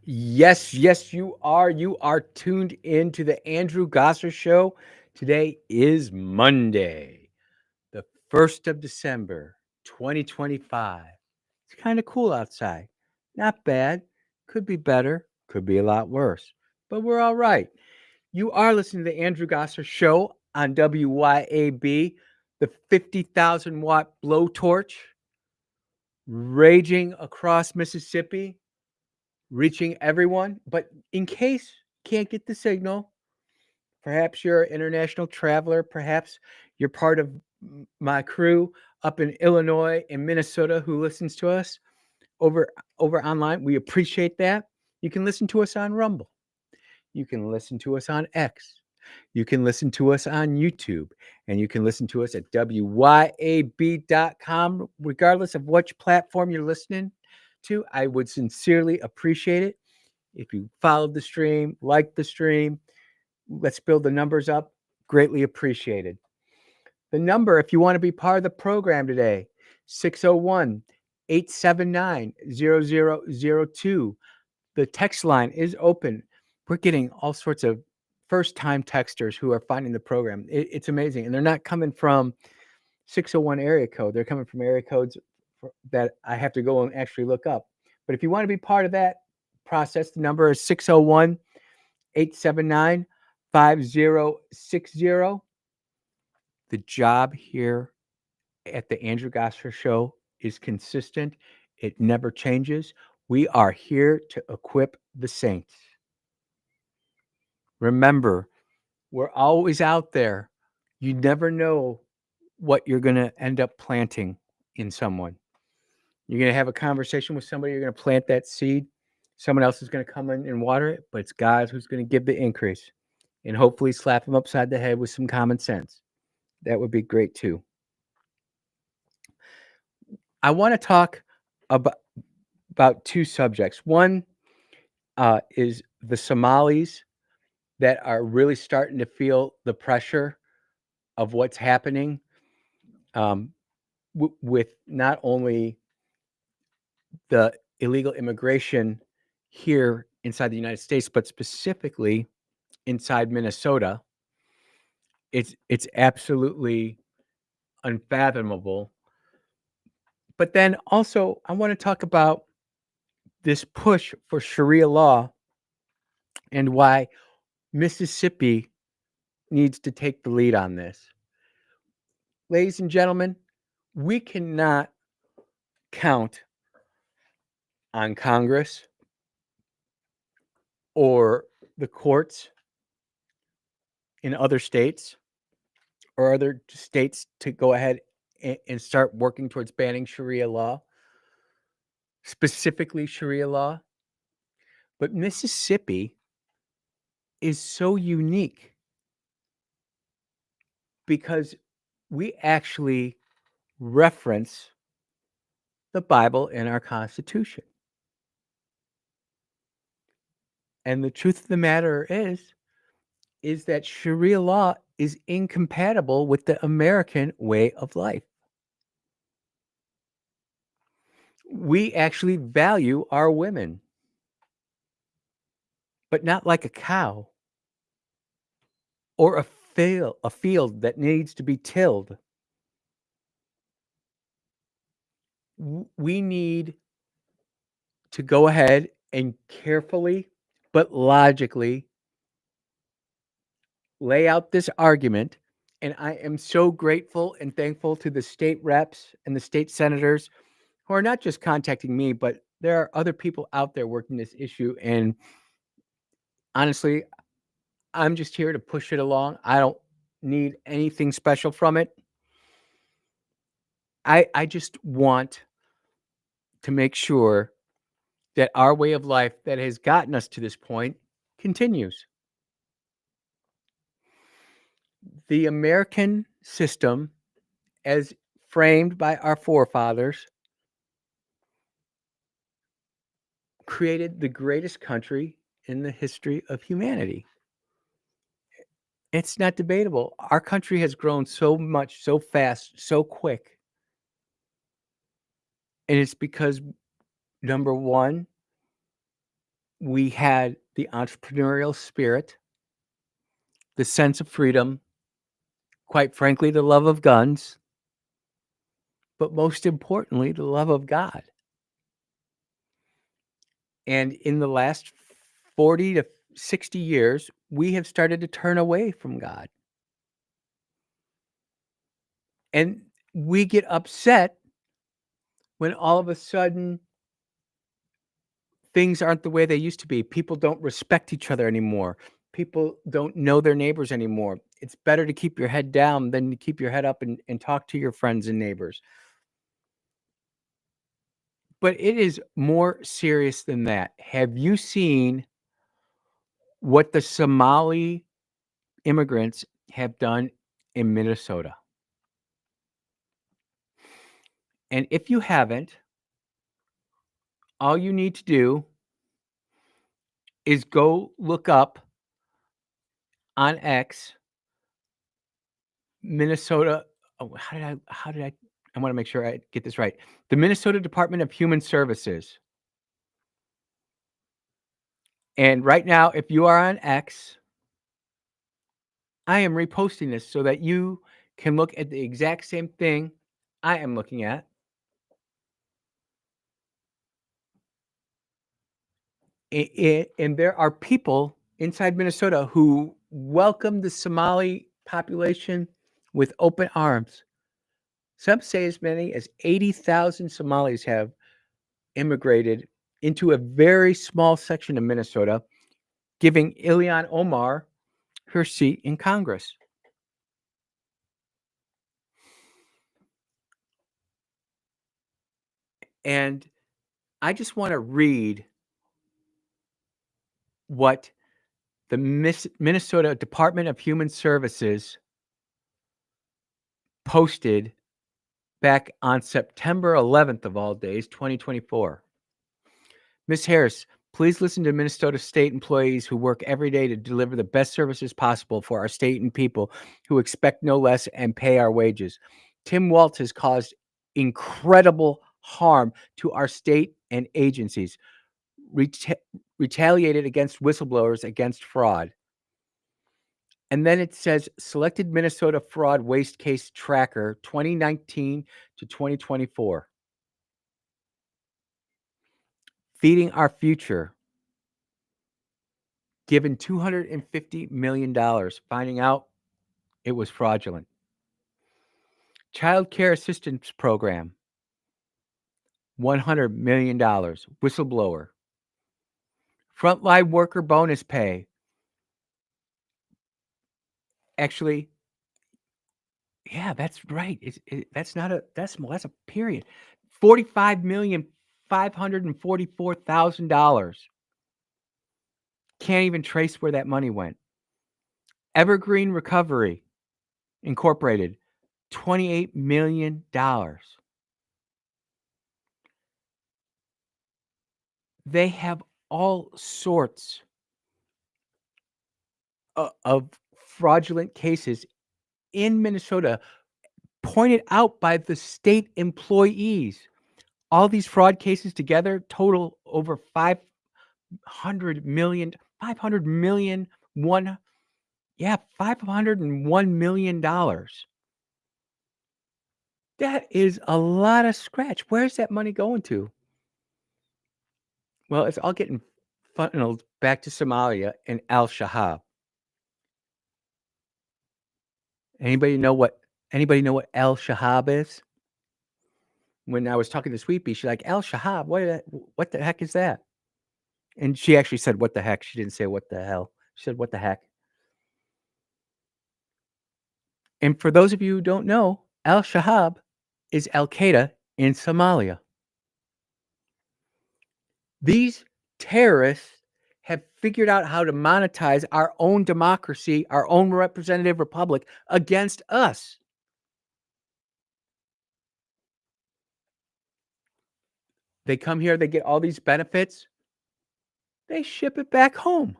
Yes, yes, you are. You are tuned in to the Andrew Gosser Show. Today is Monday, the 1st of December, 2025. It's kind of cool outside. Not bad. Could be better. Could be a lot worse. But we're all right. You are listening to the Andrew Gosser Show on WYAB, the 50,000 watt blowtorch raging across Mississippi, reaching everyone. But in case you can't get the signal, perhaps you're an international traveler, perhaps you're part of my crew up in Illinois and Minnesota who listens to us over online. We appreciate that. You can listen to us on Rumble. You can listen to us on X. You can listen to us on YouTube, and you can listen to us at wyab.com, regardless of which platform you're listening to. I would sincerely appreciate it if you followed the stream, liked the stream. Let's build the numbers up. Greatly appreciated. The number, if you want to be part of the program today, 601-879-0002. The text line is open. We're getting all sorts of first-time texters who are finding the program. It's amazing. And they're not coming from 601 area code. They're coming from area codes that I have to go and actually look up. But if you want to be part of that process, the number is 601-879-5060. The job here at the Andrew Gosser Show is consistent. It never changes. We are here to equip the saints. Remember, we're always out there. You never know what you're going to end up planting in someone. You're going to have a conversation with somebody. You're going to plant that seed. Someone else is going to come in and water it, but it's God who's going to give the increase and hopefully slap them upside the head with some common sense. That would be great too. I want to talk about two subjects. One is the Somalis that are really starting to feel the pressure of what's happening with not only the illegal immigration here inside the United States, but specifically inside Minnesota. It's absolutely unfathomable. But then also, I want to talk about this push for Sharia law and why Mississippi needs to take the lead on this. Ladies and gentlemen, we cannot count on Congress or the courts in other states or other states to go ahead and start working towards banning Sharia law, specifically Sharia law. But Mississippi is so unique because we actually reference the Bible in our Constitution. And the truth of the matter is that Sharia law is incompatible with the American way of life. We actually value our women, but not like a cow or a field that needs to be tilled. We need to go ahead and carefully but logically lay out this argument. And I am so grateful and thankful to the state reps and the state senators who are not just contacting me, but there are other people out there working this issue. And honestly, I'm just here to push it along. I don't need anything special from it. I just want to make sure that our way of life that has gotten us to this point continues. The American system, as framed by our forefathers, created the greatest country in the history of humanity. It's not debatable. Our country has grown so much, so fast, so quick. And it's because, number one, we had the entrepreneurial spirit, the sense of freedom, quite frankly, the love of guns, but most importantly, the love of God. And in the last 40 to 60 years, we have started to turn away from God. And we get upset when all of a sudden things aren't the way they used to be. People don't respect each other anymore. People don't know their neighbors anymore. It's better to keep your head down than to keep your head up and talk to your friends and neighbors. But it is more serious than that. Have you seen what the Somali immigrants have done in Minnesota? And if you haven't, all you need to do is go look up on X, Minnesota. Oh, how did I want to make sure I get this right. The Minnesota Department of Human Services. And right now, if you are on X, I am reposting this so that you can look at the exact same thing I am looking at. And there are people inside Minnesota who welcome the Somali population with open arms. Some say as many as 80,000 Somalis have immigrated into a very small section of Minnesota, giving Ilhan Omar her seat in Congress. And I just want to read what the Minnesota Department of Human Services posted back on September 11th of all days, 2024. Ms. Harris, please listen to Minnesota state employees who work every day to deliver the best services possible for our state and people who expect no less and pay our wages. Tim Walz has caused incredible harm to our state and agencies, retaliated against whistleblowers against fraud. And then it says selected Minnesota fraud waste case tracker 2019 to 2024. Feeding our future. Given $250 million, finding out it was fraudulent. Child Care Assistance Program, $100 million, whistleblower. Frontline worker bonus pay. Actually, yeah, that's right. That's not a decimal. That's a period. $45,544,000. Can't even trace where that money went. Evergreen Recovery Incorporated, $28 million. They have all sorts of fraudulent cases in Minnesota pointed out by the state employees. All these fraud cases together total over 500 million, $501 million. That is a lot of scratch. Where's that money going to? Well, it's all getting funneled back to Somalia and Al-Shahab. Anybody know what Al-Shahab is? When I was talking to Sweet Pea, she's like, Al-Shahab, what the heck is that? And she actually said, what the heck? She didn't say what the hell. She said, what the heck? And for those of you who don't know, Al-Shahab is Al-Qaeda in Somalia. These terrorists have figured out how to monetize our own democracy, our own representative republic against us. They come here, they get all these benefits, they ship it back home.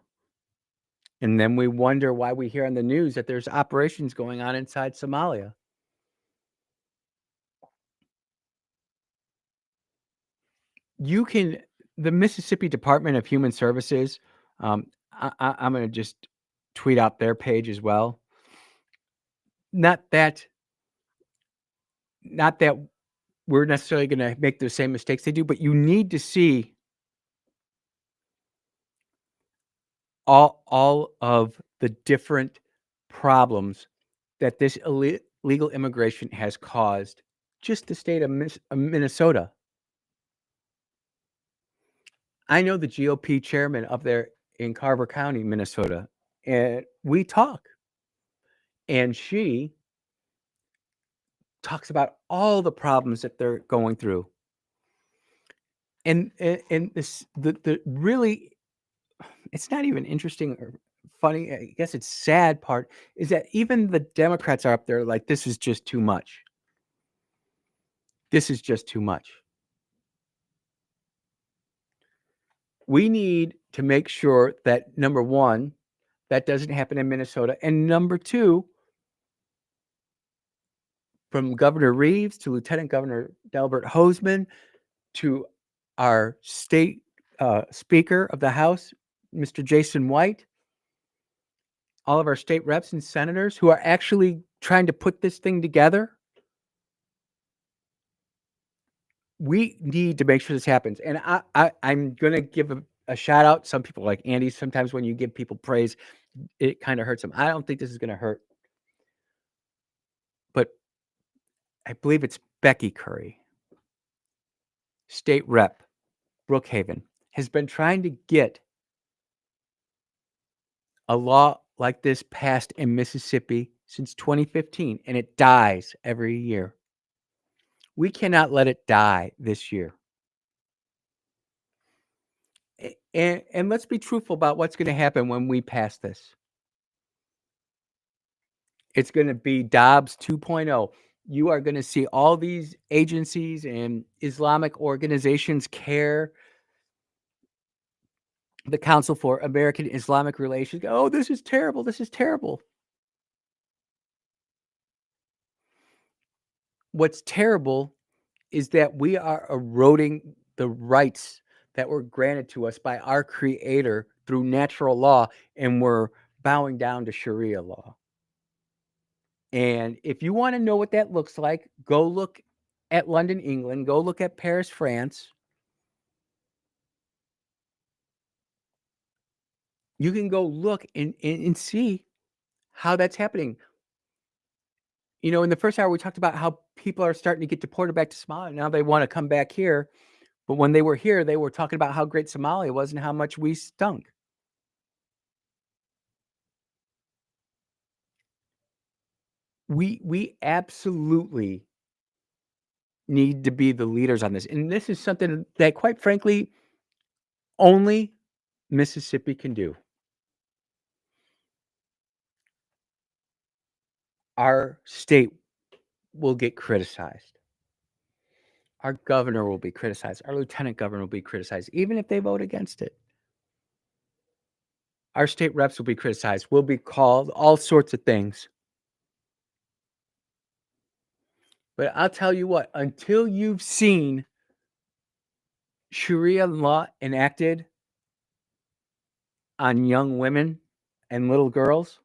And then we wonder why we hear on the news that there's operations going on inside Somalia. You can the Mississippi Department of Human Services, I'm going to just tweet out their page as well. Not that we're necessarily going to make the same mistakes they do, but you need to see all of the different problems that this illegal immigration has caused just the state of Minnesota. I know the GOP chairman up there in Carver County, Minnesota, and we talk. And she talks about all the problems that they're going through. And this the really, it's not even interesting or funny, I guess it's sad part is that even the Democrats are up there like, this is just too much. This is just too much. We need to make sure that, number one, that doesn't happen in Minnesota. And number two, from Governor Reeves to Lieutenant Governor Delbert Hosemann to our state Speaker of the House, Mr. Jason White, all of our state reps and senators who are actually trying to put this thing together. We need to make sure this happens. And I'm going to give a shout out. Some people like Andy, sometimes when you give people praise, it kind of hurts them. I don't think this is going to hurt. But I believe it's Becky Curry, state rep, Brookhaven, has been trying to get a law like this passed in Mississippi since 2015, and it dies every year. We cannot let it die this year. And let's be truthful about what's going to happen when we pass this. It's going to be Dobbs 2.0. You are going to see all these agencies and Islamic organizations care. The Council for American Islamic Relations. Oh, this is terrible. This is terrible. What's terrible is that we are eroding the rights that were granted to us by our Creator through natural law, and we're bowing down to Sharia law. And if you want to know what that looks like, go look at London, England. Go look at Paris, France. You can go look and see how that's happening. You know, in the first hour, we talked about how people are starting to get deported back to Somalia. Now they want to come back here. But when they were here, they were talking about how great Somalia was and how much we stunk. We absolutely need to be the leaders on this. And this is something that, quite frankly, only Mississippi can do. Our state will get criticized. Our governor will be criticized. Our lieutenant governor will be criticized, even if they vote against it. Our state reps will be criticized. We'll be called all sorts of things. But I'll tell you what, until you've seen Sharia law enacted on young women and little girls,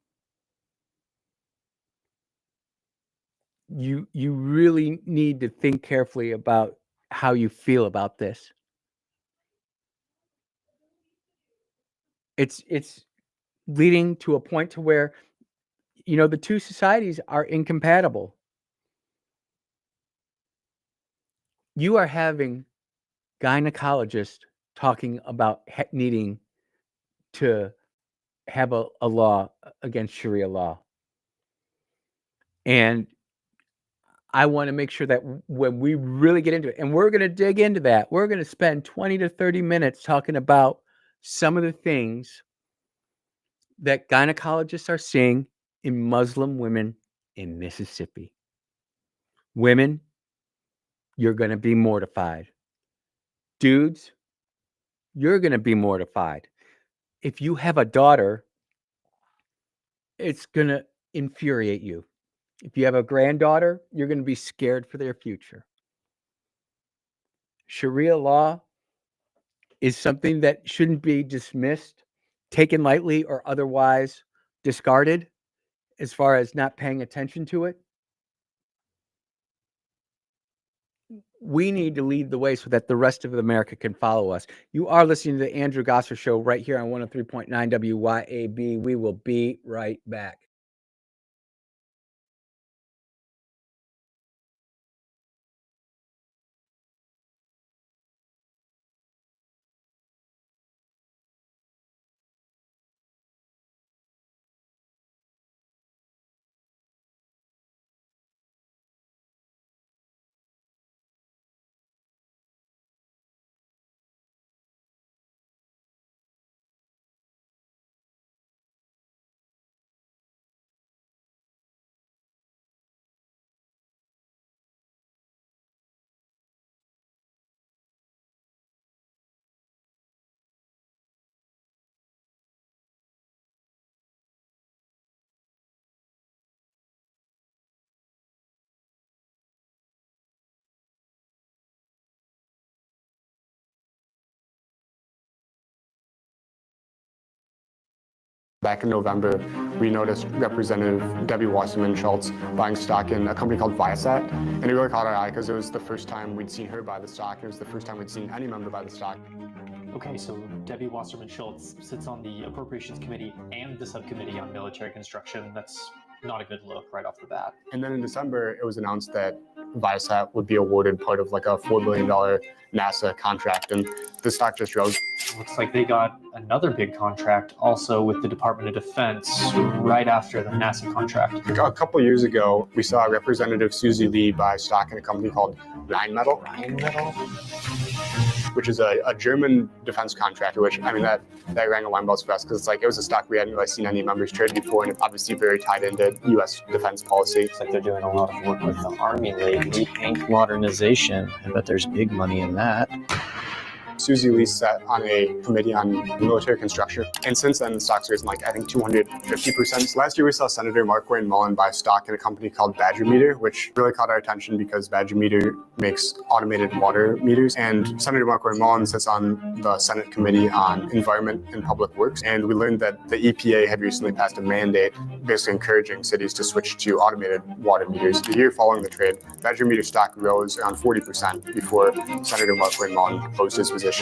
you really need to think carefully about how you feel about this. It's leading to a point to where, you know, the two societies are incompatible. You are having gynecologists talking about needing to have a law against Sharia law. And I want to make sure that when we really get into it, and we're going to dig into that, we're going to spend 20 to 30 minutes talking about some of the things that gynecologists are seeing in Muslim women in Mississippi. Women, you're going to be mortified. Dudes, you're going to be mortified. If you have a daughter, it's going to infuriate you. If you have a granddaughter, you're going to be scared for their future. Sharia law is something that shouldn't be dismissed, taken lightly, or otherwise discarded as far as not paying attention to it. We need to lead the way so that the rest of America can follow us. You are listening to the Andrew Gosser Show right here on 103.9 WYAB. We will be right back. Back in November, we noticed Representative Debbie Wasserman Schultz buying stock in a company called Viasat, and it really caught our eye because it was the first time we'd seen her buy the stock, and it was the first time we'd seen any member buy the stock. Okay, so Debbie Wasserman Schultz sits on the Appropriations Committee and the Subcommittee on Military Construction. That's not a good look right off the bat. And then in December, it was announced that Viasat would be awarded part of like a $4 billion NASA contract, and the stock just rose. Looks like they got another big contract also with the Department of Defense right after the NASA contract. A couple years ago, we saw Representative Susie Lee buy stock in a company called Rheinmetall. Which is a German defense contractor, which, I mean, that rang alarm bells for us because it's like it was a stock we hadn't really seen any members trade before, and obviously very tied into U.S. defense policy. It's like they're doing a lot of work with the Army lately. Tank modernization. I bet there's big money in that. Susie Lee sat on a committee on military construction, and since then the stock's risen like I think 250%. Last year we saw Senator Markwayne Mullin buy stock in a company called Badger Meter, which really caught our attention because Badger Meter makes automated water meters, and Senator Markwayne Mullin sits on the Senate Committee on Environment and Public Works, and we learned that the EPA had recently passed a mandate basically encouraging cities to switch to automated water meters. The year following the trade, Badger Meter stock rose around 40% before Senator Markwayne Mullin closed his position.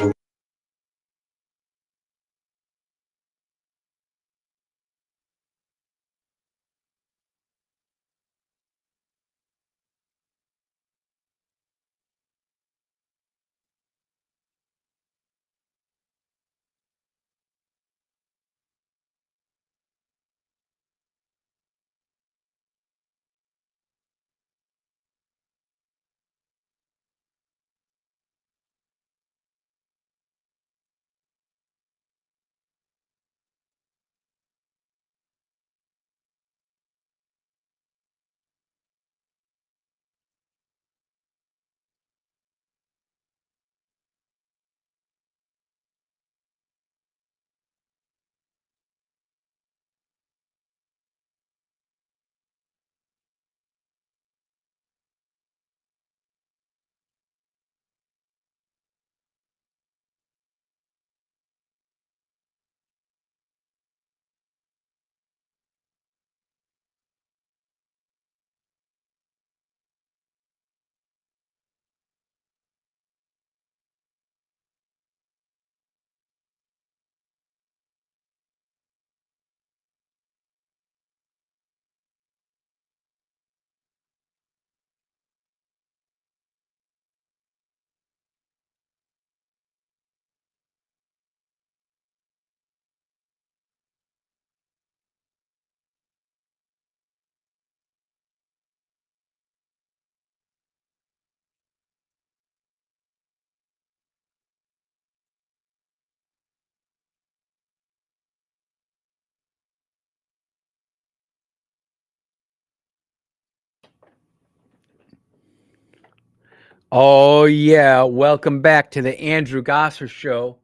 Oh, yeah. Welcome back to the Andrew Gosser Show.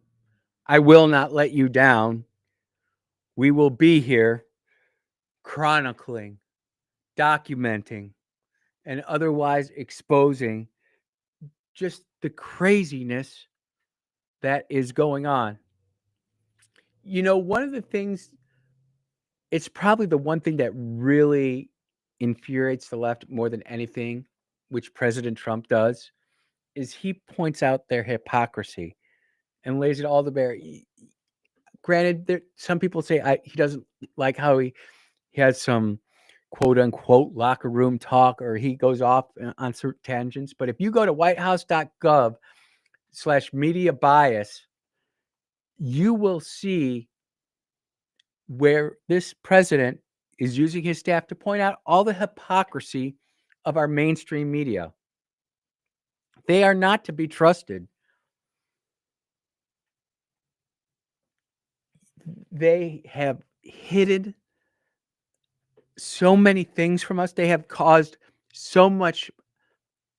I will not let you down. We will be here chronicling, documenting, and otherwise exposing just the craziness that is going on. You know, one of the things, it's probably the one thing that really infuriates the left more than anything, which President Trump does, is he points out their hypocrisy and lays it all to bear. Granted, some people say he doesn't like how he has some quote unquote locker room talk, or he goes off on certain tangents. But if you go to whitehouse.gov/media bias, you will see where this president is using his staff to point out all the hypocrisy of our mainstream media. They are not to be trusted. They have hidden so many things from us. They have caused so much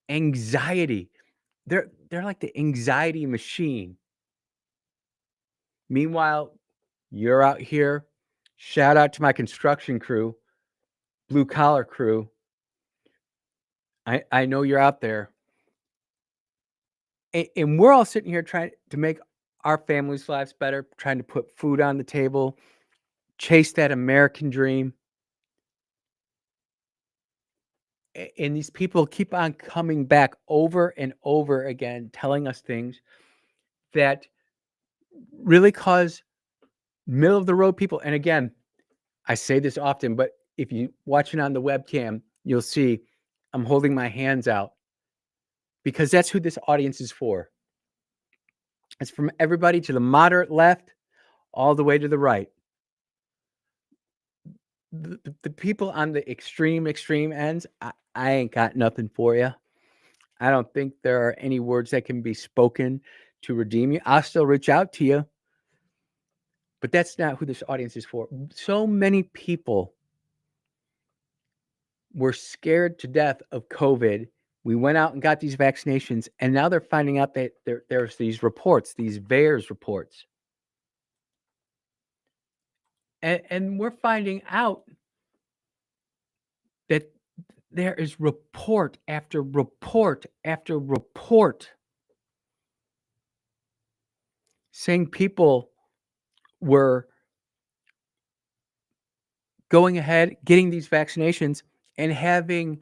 anxiety. They're like the anxiety machine. Meanwhile, you're out here. Shout out to my construction crew, blue collar crew. I know you're out there. And we're all sitting here trying to make our families' lives better, trying to put food on the table, chase that American dream. And these people keep on coming back over and over again, telling us things that really cause middle of the road people. And again, I say this often, but if you watching on the webcam, you'll see I'm holding my hands out, because that's who this audience is for. It's from everybody to the moderate left all the way to the right. The people on the extreme ends, I ain't got nothing for you. I don't think there are any words that can be spoken to redeem you. I'll still reach out to you, but that's not who this audience is for. So many people were scared to death of COVID. We went out and got these vaccinations, and now they're finding out that there's these reports, these VAERS reports. And we're finding out that there is report after report after report saying people were going ahead, getting these vaccinations, and having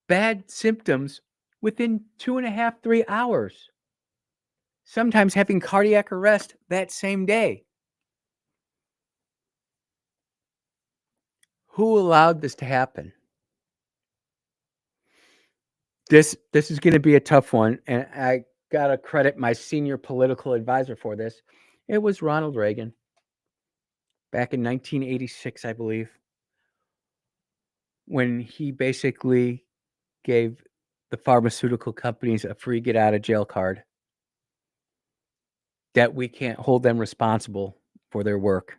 bad symptoms within 2.5, 3 hours. Sometimes having cardiac arrest that same day. Who allowed this to happen? This is going to be a tough one, and I got to credit my senior political advisor for this. It was Ronald Reagan back in 1986, I believe, when he basically gave the pharmaceutical companies a free get out of jail card, that we can't hold them responsible for their work.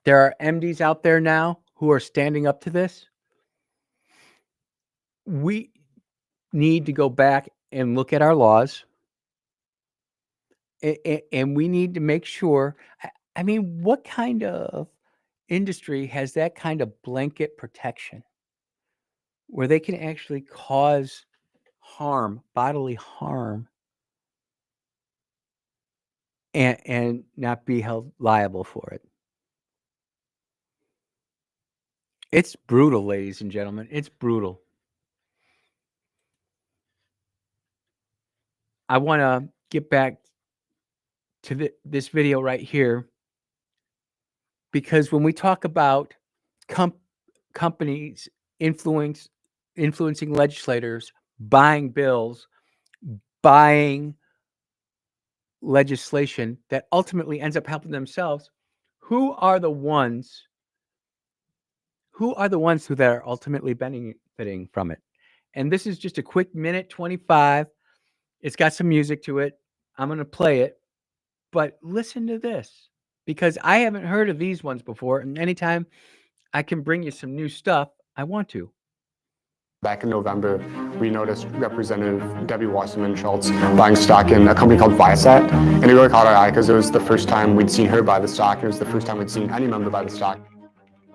There are MDs out there now who are standing up to this. We need to go back and look at our laws, and we need to make sure. I mean, what kind of industry has that kind of blanket protection where they can actually cause harm, bodily harm, and not be held liable for it? It's brutal, ladies and gentlemen. It's brutal. I want to get back to this video right here, because when we talk about companies influencing legislators, buying bills, buying legislation that ultimately ends up helping themselves, who are the ones who that are ultimately benefiting from it? And this is just a quick minute 25. It's got some music to it. I'm going to play it, but listen to this, because I haven't heard of these ones before. And anytime I can bring you some new stuff, I want to. Back in November, we noticed Representative Debbie Wasserman Schultz buying stock in a company called Viasat. And it really caught our eye because it was the first time we'd seen her buy the stock. It was the first time we'd seen any member buy the stock.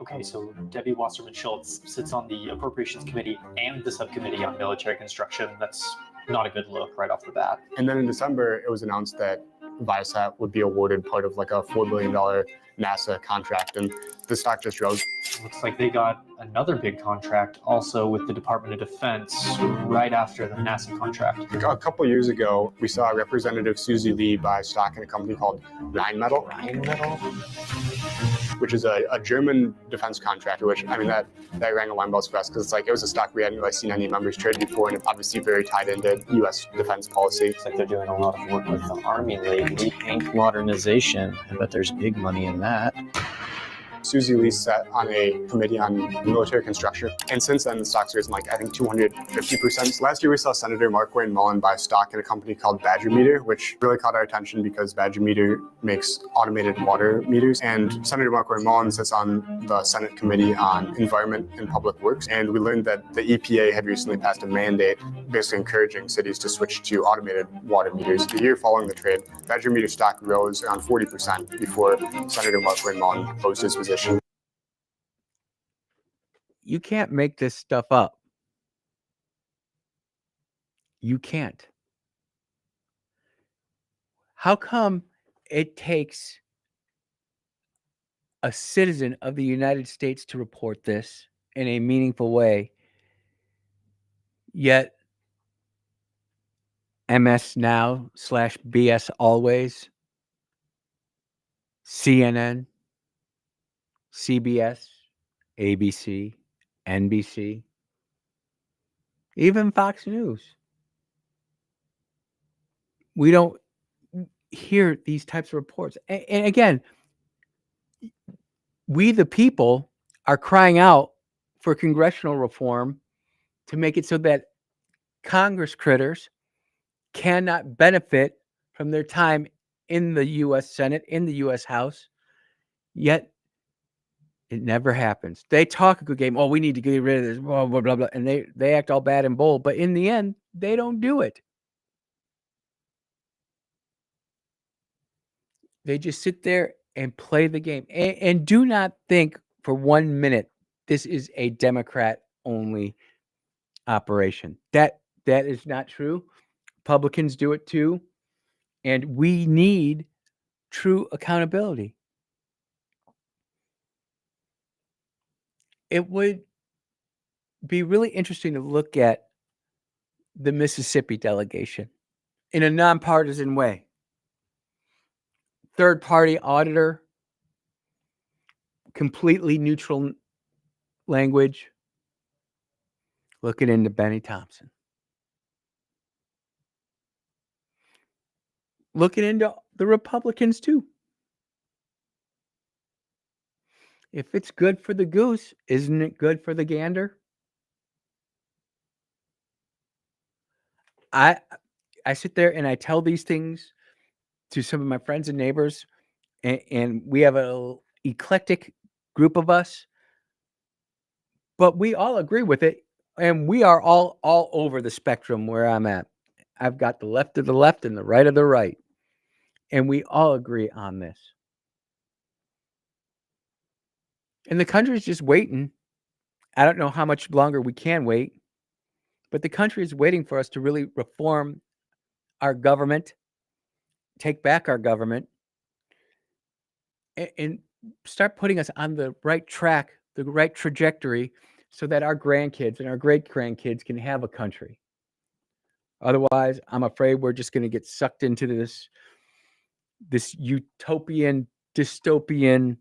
Okay, so Debbie Wasserman Schultz sits on the Appropriations Committee and the subcommittee on military construction. That's not a good look right off the bat. And then in December, it was announced that Viasat would be awarded part of like a $4 billion NASA contract, and the stock just rose. Looks like they got another big contract also with the Department of Defense right after the NASA contract. A couple years ago, we saw Representative Susie Lee buy stock in a company called Rheinmetall. Rheinmetall? Which is a German defense contractor, which, I mean, that rang alarm bells for us because it's like it was a stock we hadn't really seen any members trade before, and obviously very tied into U.S. defense policy. Looks like they're doing a lot of work with the Army lately. Tank modernization. I bet there's big money in that. Susie Lee sat on a committee on military construction, and since then the stock's risen like I think 250%. Last year we saw Senator Markwayne Mullin buy stock in a company called Badger Meter, which really caught our attention because Badger Meter makes automated water meters, and Senator Markwayne Mullin sits on the Senate Committee on Environment and Public Works, and we learned that the EPA had recently passed a mandate basically encouraging cities to switch to automated water meters. The year following the trade, Badger Meter stock rose around 40% before Senator Markwayne Mullin closed his position. You can't make this stuff up. You can't. How come it takes a citizen of the United States to report this in a meaningful way, yet MS Now / BS Always, CNN, CBS, ABC, NBC, even Fox News, we don't hear these types of reports. And again, we the people are crying out for congressional reform to make it so that Congress critters cannot benefit from their time in the U.S. Senate, in the U.S. House, yet it never happens. They talk a good game. Oh, we need to get rid of this, blah, blah, blah, blah. And they act all bad and bold. But in the end, they don't do it. They just sit there and play the game. And do not think for 1 minute this is a Democrat-only operation. That is not true. Republicans do it too. And we need true accountability. It would be really interesting to look at the Mississippi delegation in a nonpartisan way. Third-party auditor, completely neutral language, looking into Benny Thompson. Looking into the Republicans too. If it's good for the goose, isn't it good for the gander? I sit there and I tell these things to some of my friends and neighbors, and we have an eclectic group of us, but we all agree with it, and we are all over the spectrum where I'm at. I've got the left of the left and the right of the right, and we all agree on this. And the country's just waiting. I don't know how much longer we can wait, but the country is waiting for us to really reform our government, take back our government, and start putting us on the right track, the right trajectory, so that our grandkids and our great-grandkids can have a country. Otherwise, I'm afraid we're just going to get sucked into this utopian, dystopian,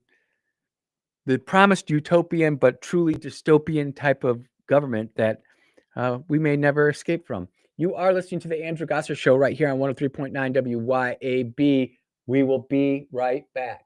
the promised utopian but truly dystopian type of government that we may never escape from. You are listening to the Andrew Gosser Show right here on 103.9 WYAB. We will be right back.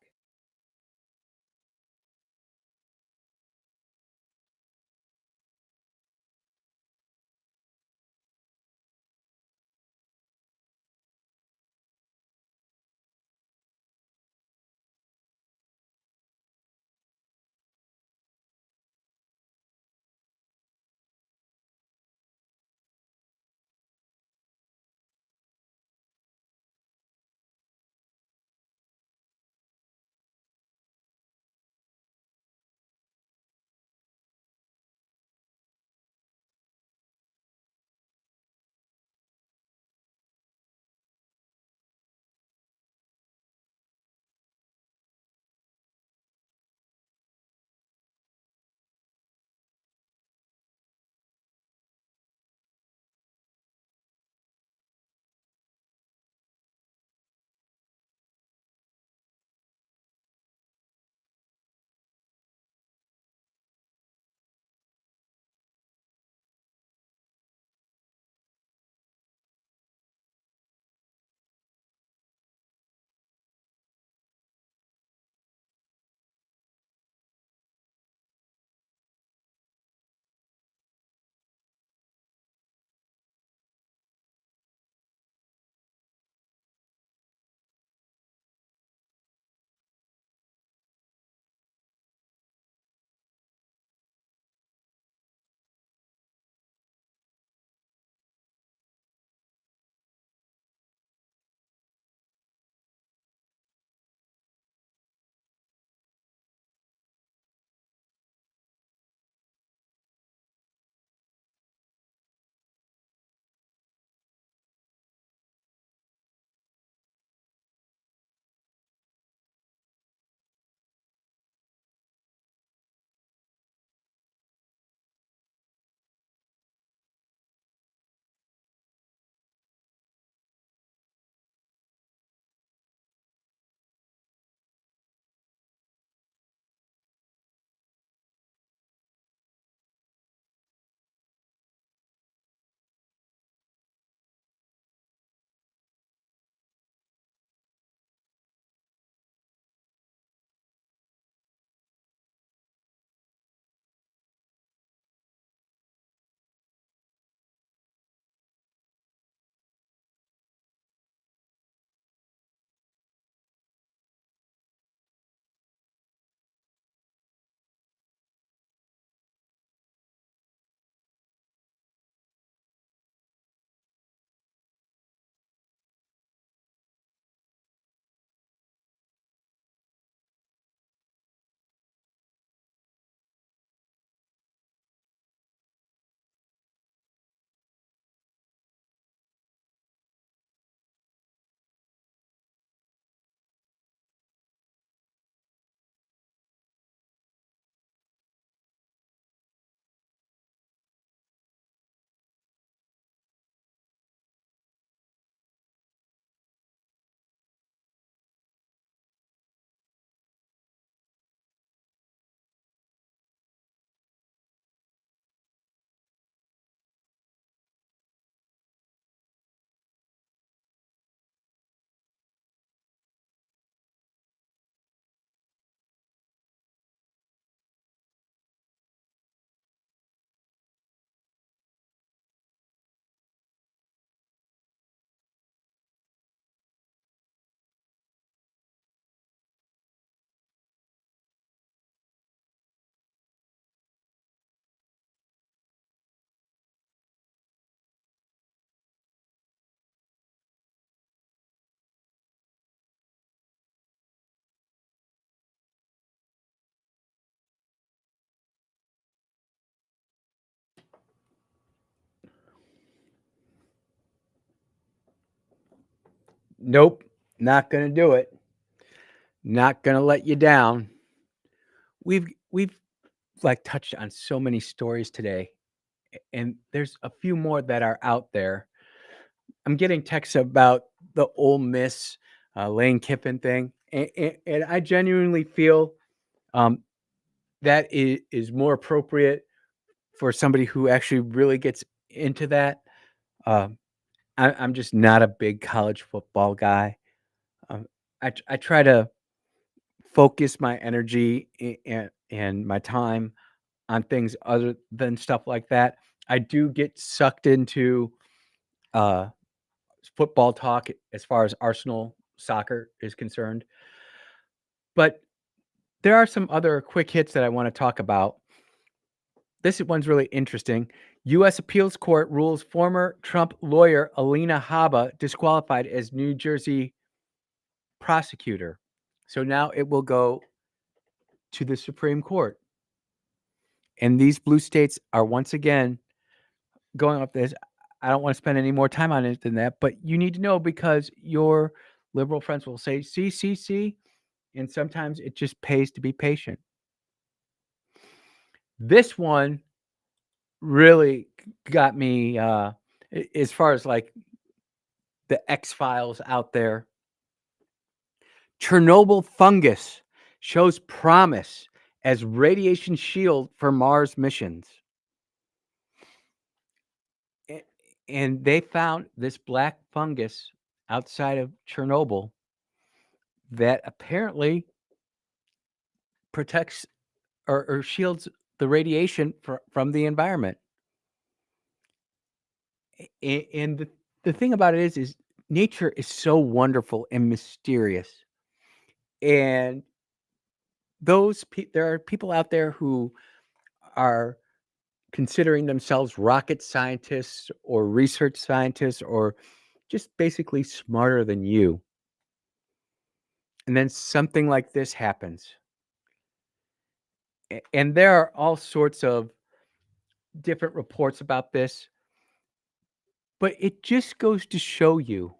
Nope, not going to do it. Not going to let you down. We've like touched on so many stories today, and there's a few more that are out there. I'm getting texts about the Ole Miss Lane Kiffin thing, and I genuinely feel that is more appropriate for somebody who actually really gets into that. Um, I'm just not a big college football guy. Um, I try to focus my energy and my time on things other than stuff like that. I do get sucked into uh, football talk as far as Arsenal soccer is concerned, but there are some other quick hits that I want to talk about. This one's really interesting. U.S. Appeals Court rules former Trump lawyer Alina Habba disqualified as New Jersey prosecutor. So now it will go to the Supreme Court. And these blue states are once again going up this. I don't want to spend any more time on it than that, but you need to know because your liberal friends will say, see. And sometimes it just pays to be patient. This one really got me as far as like the X-Files out there. Chernobyl fungus shows promise as radiation shield for Mars missions. And they found this black fungus outside of Chernobyl that apparently protects or shields the radiation from the environment. And the thing about it is nature is so wonderful and mysterious. And there are people out there who are considering themselves rocket scientists or research scientists or just basically smarter than you. And then something like this happens. And there are all sorts of different reports about this. But it just goes to show you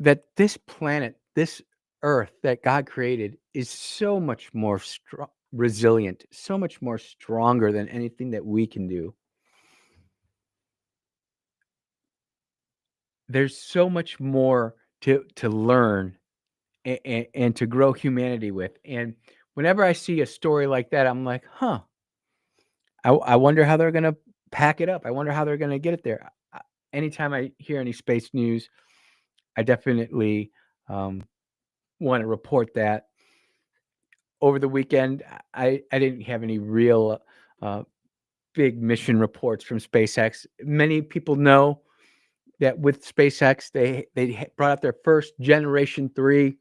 that this planet, this earth that God created is so much more resilient, so much more stronger than anything that we can do. There's so much more to learn and to grow humanity with. And whenever I see a story like that, I'm like, huh, I wonder how they're going to pack it up. I wonder how they're going to get it there. Anytime I hear any space news, I definitely want to report that. Over the weekend, I didn't have any real big mission reports from SpaceX. Many people know that with SpaceX, they brought out their first Generation 3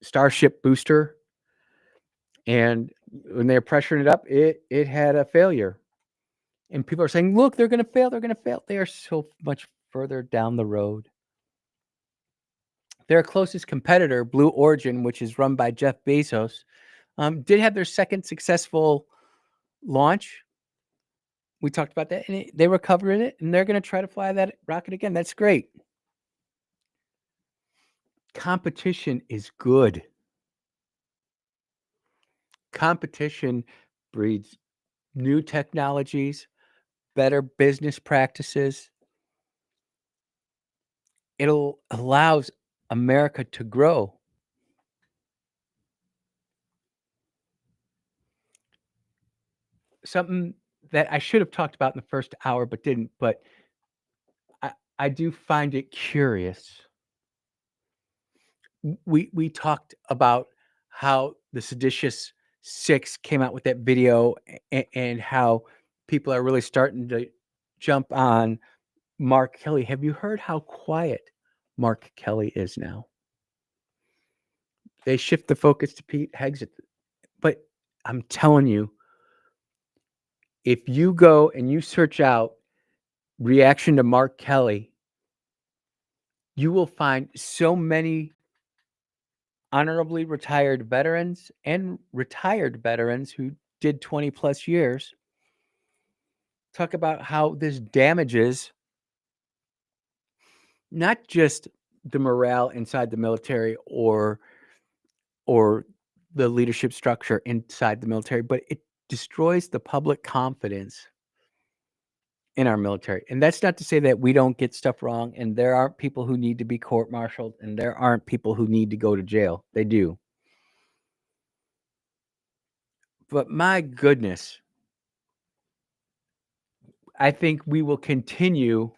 Starship booster, and when they're pressuring it up, it had a failure. And people are saying, "Look, they're going to fail. They're going to fail." They are so much further down the road. Their closest competitor, Blue Origin, which is run by Jeff Bezos, did have their second successful launch. We talked about that, and they recovered it, and they're going to try to fly that rocket again. That's great. Competition is good. Competition breeds new technologies, better business practices. It allows America to grow. Something that I should have talked about in the first hour but didn't, but I do find it curious. We talked about how the Seditious Six came out with that video and how people are really starting to jump on Mark Kelly. Have you heard how quiet Mark Kelly is now? They shift the focus to Pete Hegseth. But I'm telling you, if you go and you search out reaction to Mark Kelly, you will find so many honorably retired veterans and retired veterans who did 20 plus years talk about how this damages not just the morale inside the military or the leadership structure inside the military, but it destroys the public confidence in our military. And that's not to say that we don't get stuff wrong and there aren't people who need to be court-martialed and there aren't people who need to go to jail. They do. But my goodness, I think we will continue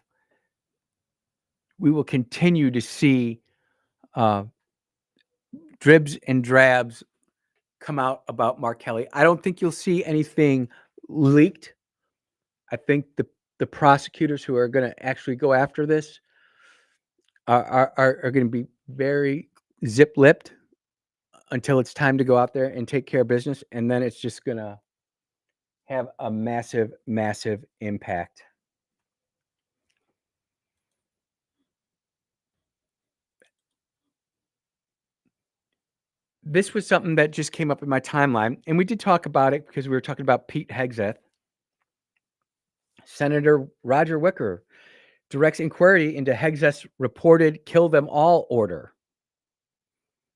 to see dribs and drabs come out about Mark Kelly. I don't think you'll see anything leaked. I think the prosecutors who are going to actually go after this are going to be very zip-lipped until it's time to go out there and take care of business, and then it's just going to have a massive, massive impact. This was something that just came up in my timeline, and we did talk about it because we were talking about Pete Hegseth. Senator Roger Wicker directs inquiry into Hegseth's reported kill them all order,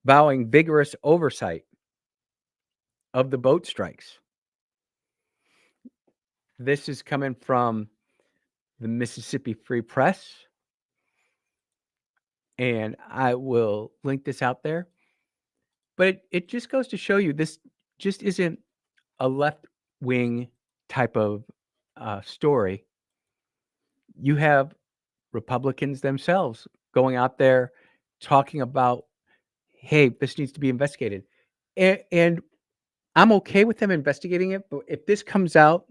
vowing vigorous oversight of the boat strikes. This is coming from the Mississippi Free Press, and I will link this out there. But it just goes to show you this just isn't a left-wing type of story. You have Republicans themselves going out there talking about, hey, this needs to be investigated. And I'm okay with them investigating it, but if this comes out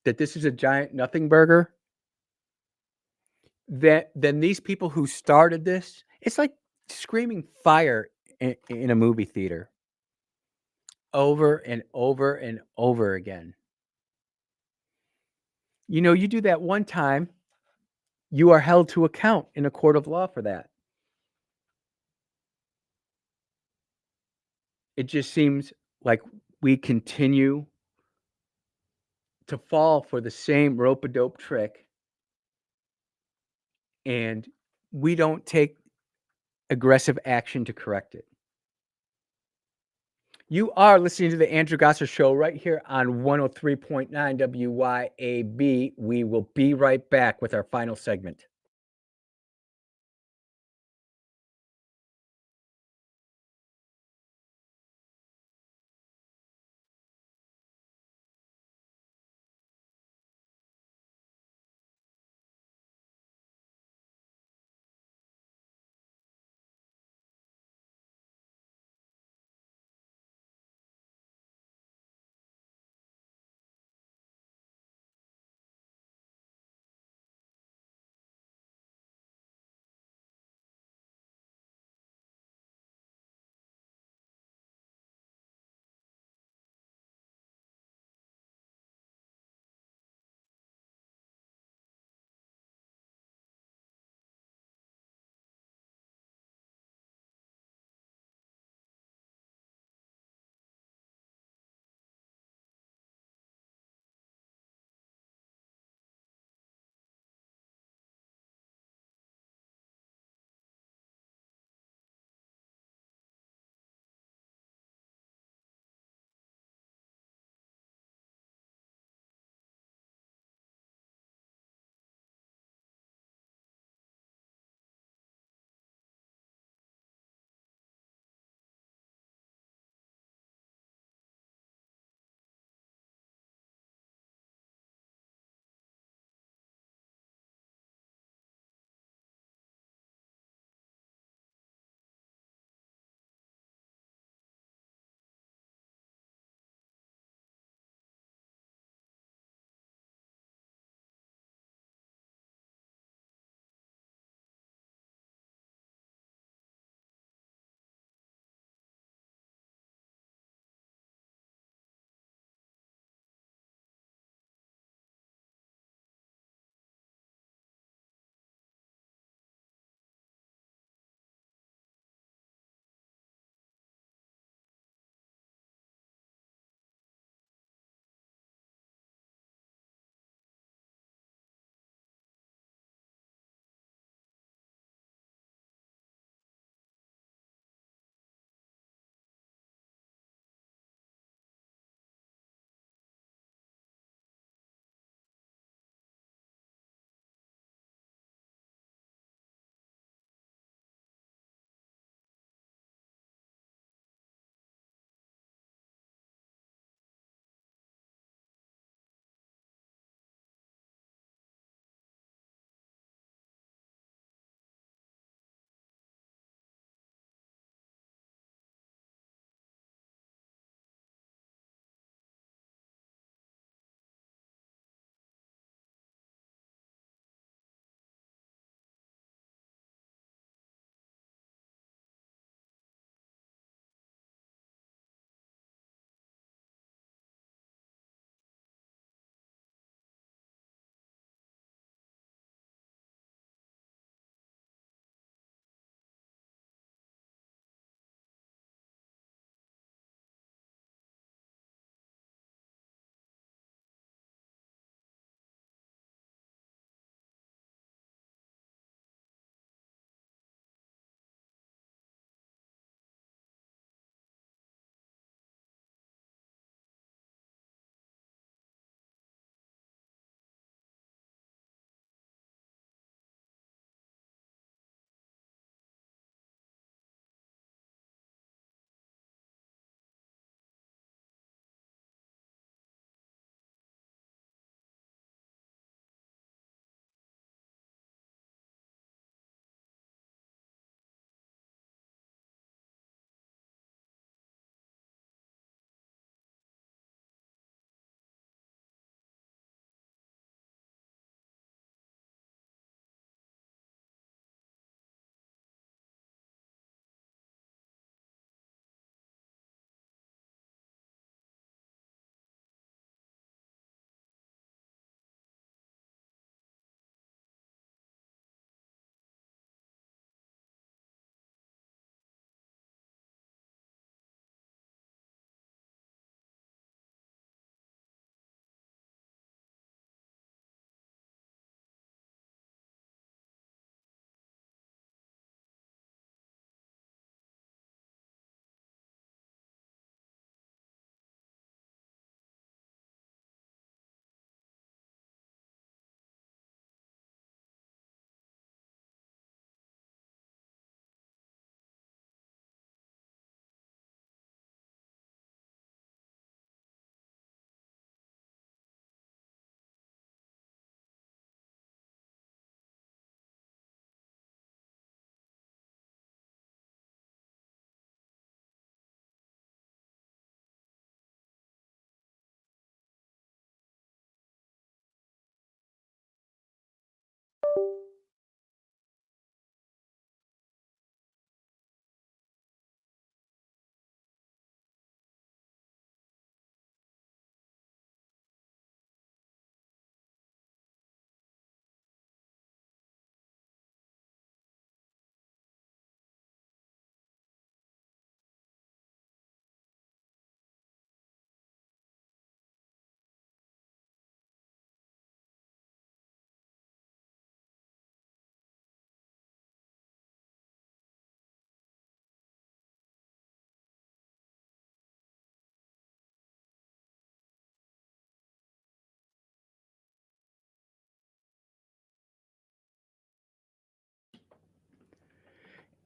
that this is a giant nothing burger, then these people who started this, it's like screaming fire in a movie theater over and over and over again. You know, you do that one time, you are held to account in a court of law for that. It just seems like we continue to fall for the same rope-a-dope trick, and we don't take aggressive action to correct it. You are listening to the Andrew Gosser Show right here on 103.9 WYAB. We will be right back with our final segment.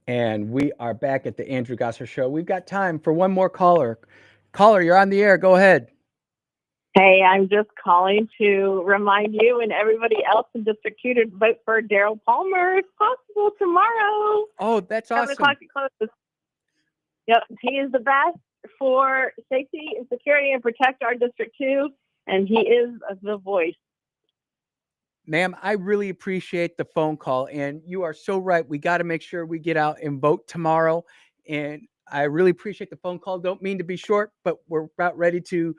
And we are back at the Andrew Gosser Show. We've got time for one more caller. Caller, you're on the air. Go ahead. Hey, I'm just calling to remind you and everybody else in District 2 to vote for Daryl Palmer if possible tomorrow. Oh, that's 7 awesome. o'clock it closes. Yep, he is the best for safety and security and protect our District 2, and he is the voice. Ma'am, I really appreciate the phone call, and you are so right. We got to make sure we get out and vote tomorrow, and I really appreciate the phone call. Don't mean to be short, but we're about ready to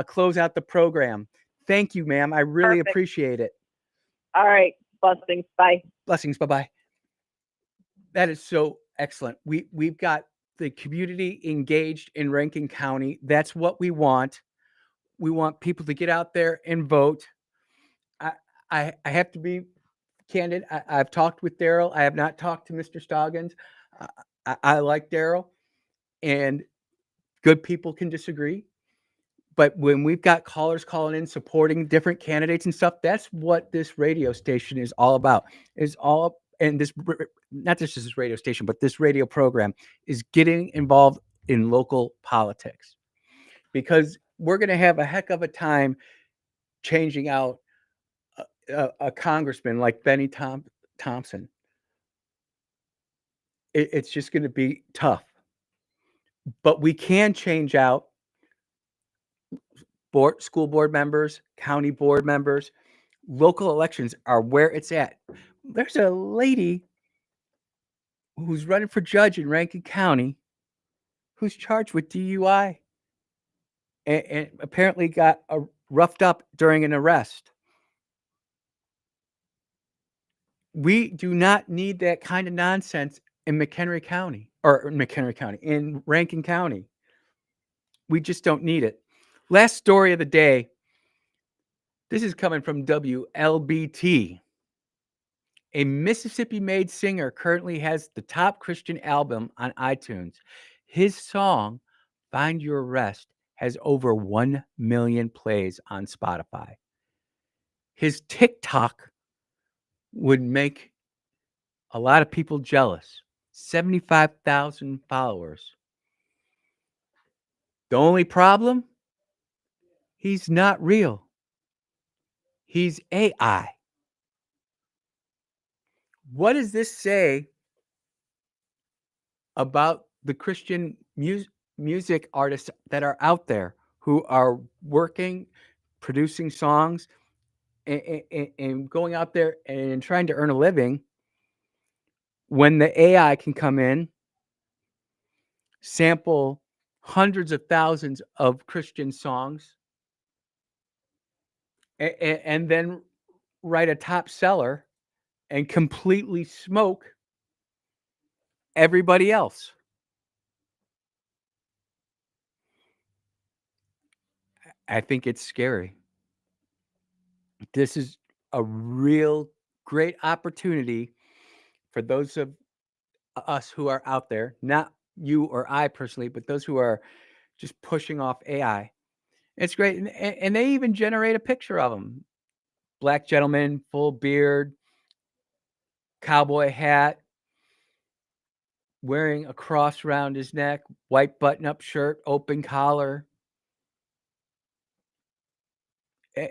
close out the program. Thank you, ma'am. I really Perfect. appreciate it. All right, blessings. Bye. Blessings. Bye-bye. That is so excellent. We've got the community engaged in Rankin County. That's what we want. We want people to get out there and vote. I have to be candid. I've talked with Daryl. I have not talked to Mr. Stoggins. I like Daryl, and good people can disagree. But when we've got callers calling in supporting different candidates and stuff, that's what this radio station is all about. Is all and this not just this radio station, but this radio program is getting involved in local politics, because we're going to have a heck of a time changing out a congressman like Benny Thompson. It's just going to be tough, but we can change out school board members, county board members. Local elections are where it's at. There's a lady who's running for judge in Rankin County who's charged with DUI and apparently got roughed up during an arrest. We do not need that kind of nonsense in in Rankin County. We just don't need it. Last story of the day. This is coming from WLBT. A Mississippi-made singer currently has the top Christian album on iTunes. His song, Find Your Rest, has over 1 million plays on Spotify. His TikTok would make a lot of people jealous. 75,000 followers. The only problem? He's not real. He's AI. What does this say about the Christian music artists that are out there who are working, producing songs, and going out there and trying to earn a living, when the AI can come in, sample hundreds of thousands of Christian songs, and then write a top seller and completely smoke everybody else? I think it's scary. This is a real great opportunity for those of us who are out there, not you or I personally, but those who are just pushing off AI. It's great. And they even generate a picture of him. Black gentleman, full beard, cowboy hat, wearing a cross around his neck, white button-up shirt, open collar.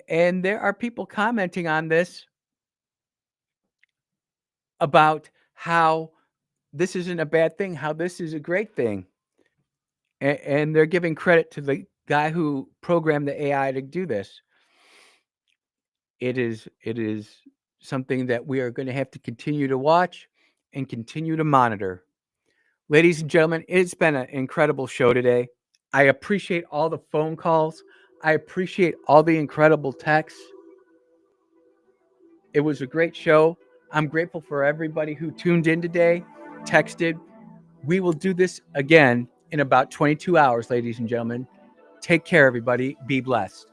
And there are people commenting on this about how this isn't a bad thing, how this is a great thing. And they're giving credit to the guy who programmed the AI to do this. It is something that we are going to have to continue to watch and continue to monitor. Ladies and gentlemen, it's been an incredible show today. I appreciate all the phone calls. I appreciate all the incredible texts. It was a great show. I'm grateful for everybody who tuned in today, texted. We will do this again in about 22 hours, ladies and gentlemen. Take care, everybody. Be blessed.